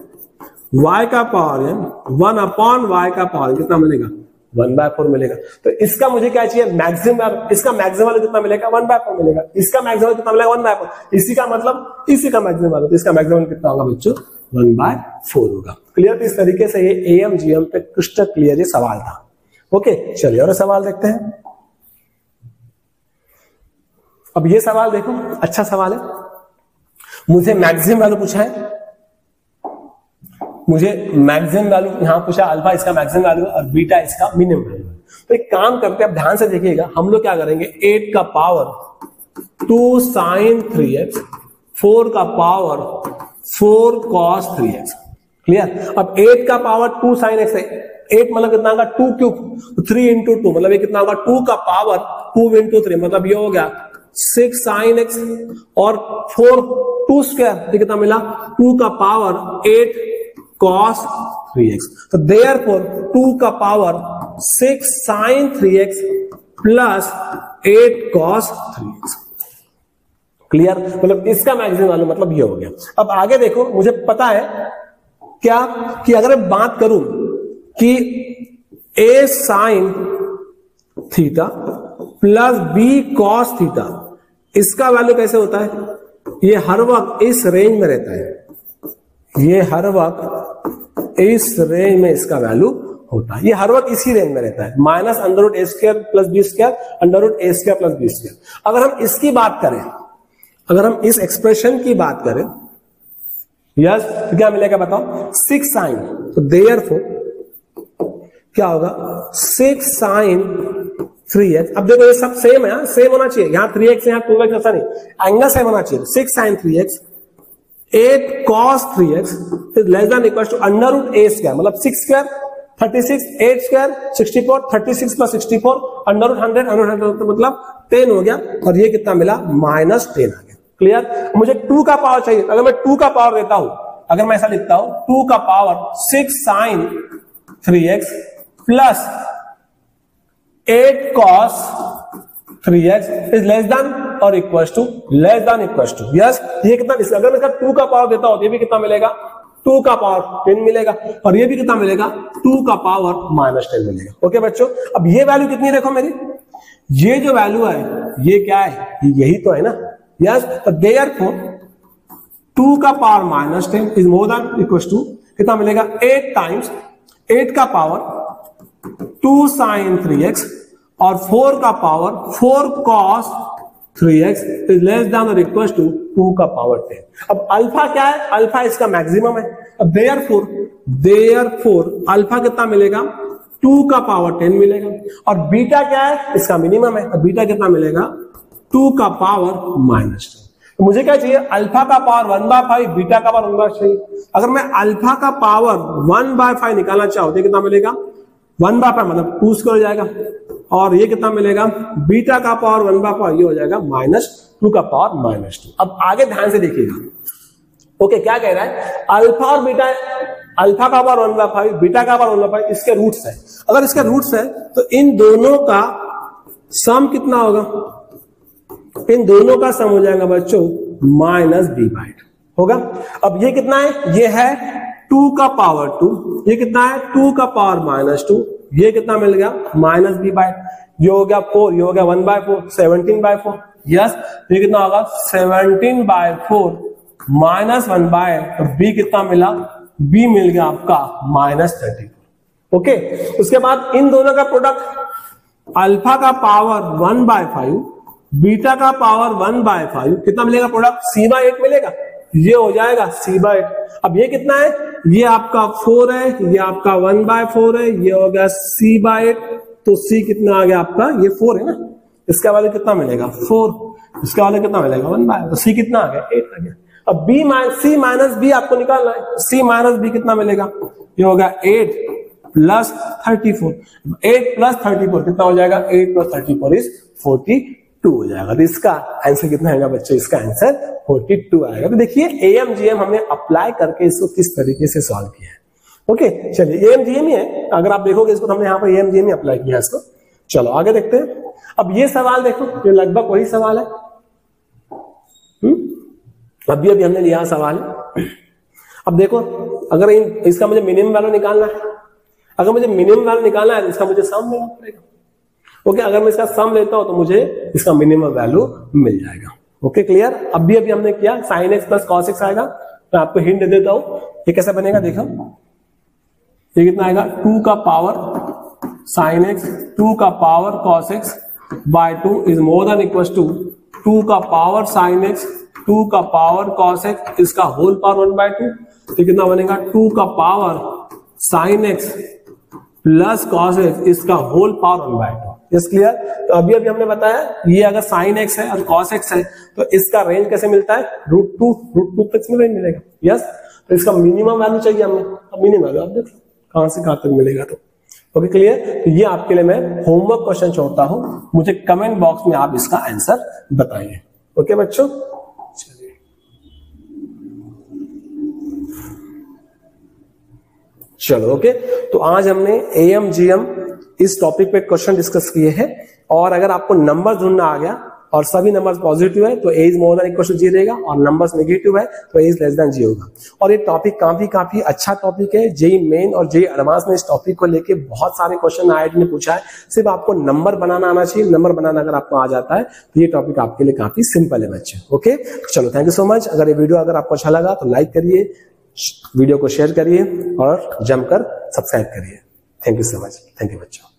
y का पावर m 1 अपॉन y का पावर m, कितना मिलेगा, 1/4 मिलेगा। तो इसका मुझे क्या चाहिए, मैक्सिमम। इसका मैक्सिमम वैल्यू कितना मिलेगा, 1/4 मिलेगा। इसका मैक्सिमम कितना मिलेगा, 1/4। इसी का मतलब इसी का मैक्सिमम वैल्यू, तो इसका मैक्सिमम कितना होगा बच्चों, 1/4 होगा। क्लियर। तो इस तरीके से ये एम जीएम पे क्रिस्टल क्लियर ये सवाल था। ओके, चलिए और सवाल देखते हैं। अब ये सवाल देखो, अच्छा सवाल है। मुझे मैक्सिमम वैल्यू पूछा है, मुझे मैक्सिमम वैल्यू यहां पूछा, अल्फा इसका मैक्सिमम वैल्यू और बीटा इसका मिनिमम वैल्यू। तो एक काम करते हैं, अब ध्यान से देखिएगा, हम लोग क्या करेंगे, 8 का पावर 2 sin 3x, 4 का पावर 4 cos 3x। क्लियर। अब 8 का पावर 2 sin x है, 8 मतलब कितना होगा, 2 क्यूब, 3 into 2 मतलब ये कितना होगा, 2 का पावर 2 into 3 मतलब ये हो गया 6 sin x और 4 2 स्क्वायर, ये कितना मिला, 2 का पावर 8 cos 3x। तो therefore 2 का power 6 sin 3x plus 8 cos 3x। Clear. मतलब इसका मैक्सिमम वैल्यू मतलब ये हो गया। अब आगे देखो, मुझे पता है क्या कि अगर मैं बात करूं कि a sin theta plus b cos theta, इसका वैल्यू कैसे होता है, ये हर वक्त इस रेंज में रहता है, ये हर वक्त इस रेंज में इसका वैल्यू होता है, ये हर वक्त इसी रेंज में रहता है, माइनस अंडर रूट ए square plus B square, under root ए स्क्वायर प्लस बी स्क्वायर। अगर हम इसकी बात करें, अगर हम इस एक्सप्रेशन की बात करें, यस, तो क्या मिलेगा बताओ, 6 साइन। तो देयरफॉर क्या होगा, 6 साइन 3x। अब देखो ये सब सेम है, सेम होना चाहिए, यहां 3x यहां 2x, ऐसा नहीं, एंगल सेम होना चाहिए। 6 sine 3x 8 cos 3x is less than equal to under root A square, मतलब 6 square 36, 8 square 64, 36 plus 64 under root 100, under root 100 मतलब 10 हो गया, और ये कितना मिला, -10 आ गया। क्लियर। मुझे 2 का पावर चाहिए, अगर मैं 2 का पावर देता हूं, अगर मैं ऐसा लिखता हूं, 2 का power 6 sin 3x plus 8 cos 3x is less than और equal to, less than equal to, yes. ये कितना, अगर मैं 2 का पावर देता हूं, ये भी कितना मिलेगा, 2 का पावर 10 मिलेगा, और ये भी कितना मिलेगा, 2 का पावर -10 मिलेगा। ओके बच्चों, अब ये वैल्यू कितनी देखो मेरी, ये जो वैल्यू है ये क्या है, यही तो है ना, यस। तो देयरफॉर 2 का power -10 is more than equal to, कितना मिलेगा, 8 टाइम्स 8 का पावर 2 sin 3x और 4 का power 4 cos 3x is less than और इक्वल टू 2 का पावर 10। अब अल्फा क्या है, अल्फा इसका मैक्सिमम है। अब देयरफॉर अल्फा कितना मिलेगा, 2 का पावर 10 मिलेगा, और बीटा क्या है, इसका मिनिमम है, बीटा कितना मिलेगा, 2 का पावर -10। तो मुझे क्या चाहिए, अल्फा का पावर 1/5, बीटा का पावर 1/5। अगर मैं अल्फा का पावर 1/5 निकालना चाहूं तो कितना मिलेगा, 1/5 मतलब 2 स्क्वायर हो जाएगा, और ये कितना मिलेगा, बीटा का पावर 1/5, ये हो जाएगा -2 का पावर -2। अब आगे ध्यान से देखिएगा। ओके, क्या कह रहा है, अल्फा और बीटा, अल्फा का पावर 1/5, बीटा का पावर 1/5, इसके रूट्स है। अगर इसके रूट्स है तो इन दोनों का सम कितना होगा, इन दोनों का सम हो जाएगा बच्चों -b/2 होगा। अब ये कितना है, ये है 2 का पावर 2, ये कितना है, 2 का पावर -2, ये कितना मिल गया, -b/2, ये हो गया 4, ये हो गया 1/4, 17/4, यस। ये कितना होगा, 17/4 -1/, तो b कितना मिला, b मिल गया आपका -34। ओके, उसके बाद इन दोनों का प्रोडक्ट, अल्फा का पावर 1/5, बीटा का पावर 1/5, कितना मिलेगा प्रोडक्ट, c/8 मिलेगा, ये हो जाएगा c/8। अब ये कितना है, ये आपका 4 है, ये आपका 1/4 है, ये हो गया c/8, तो c कितना आ गया आपका, ये 4 है ना, इसका वैल्यू कितना मिलेगा 4, इसका वैल्यू कितना मिलेगा 1/, तो c कितना आ गया 8 आ गया। अब सी माइनस बी आपको निकालना है। सी माइनस बी कितना मिलेगा? ये होगा 8 प्लस 34। 8 प्लस 34 कितना हो जाएगा? 8 प्लस 34 इज 42 हो जाएगा। तो इसका आंसर कितना आएगा बच्चों? इसका आंसर 42 आएगा। तो देखिए AMGM हमने अप्लाई करके इसको किस तरीके से सॉल्व किया है। ओके चलिए, AMGM ही है, अगर आप देखोगे इसको तो हमने यहाँ पर AMGM ही अप्लाई किया है इसको। चलो आगे देखते हैं। अब ये सवाल देखो, ये लगभग वही सवाल है। अभी हमने लिया सवाल। अब देखो, अगर इसका मुझे मिनिमम वैल्यू निकालना है, अगर मुझे मिनिमम वैल्यू निकालना है तो इसका मुझे सम लेना पड़ेगा। ओके, अगर मैं इसका सम लेता हूं तो मुझे इसका मिनिमम वैल्यू मिल जाएगा। Okay clear? अभी हमने किया sin x plus cos x आएगा। मैं आपको हिंट दे देता हूं, ये कैसा बनेगा देखो। ये कितना आएगा? 2 का पावर sin x 2 का power cos x by 2 is more than equal to 2 का पावर sin x 2 का पावर cos x इसका होल पावर 1/2। तो कितना बनेगा? 2 का power sin x plus cos x इसका होल पावर 1/2। Yes clear? तो अभी हमने बताया ये अगर sin x है और cos x है तो इसका रेंज कैसे मिलता है? √2 तक रेंज मिलेगा। यस, तो इसका मिनिमम वैल्यू चाहिए हमें। अब मिनिमम वैल्यू आप देख लो कहां से कहां तक मिलेगा। तो ओके क्लियर? तो ये आपके लिए मैं होमवर्क क्वेश्चन छोड़ता हूं, मुझे कमेंट बॉक्स में आप इसका आंसर बताइए। ओके बच्चों, चलो ओके। तो आज हमने AMGM इस टॉपिक पे क्वेश्चन डिस्कस किए हैं। और अगर आपको नंबर ढूंढना आ गया और सभी नंबर्स पॉजिटिव है तो A is more than equal to G रहेगा, और नंबर्स नेगेटिव है तो A is less than G होगा। और ये टॉपिक काफी अच्छा टॉपिक है। जेई मेन और जेई एडवांस में इस टॉपिक को लेके बहुत सारे क्वेश्चन IIT ने पूछा है। सिर्फ आपको नंबर बनाना आना चाहिए। नंबर बनाना अगर आपको आ जाता है तो ये टॉपिक आपके लिए काफी सिंपल है बच्चे। ओके चलो, थैंक यू सो मच। अगर ये वीडियो अगर आपको अच्छा लगा तो लाइक करिए, वीडियो को शेयर करिए और जमकर सब्सक्राइब करिए। Thank you so much. Thank you बच्चों।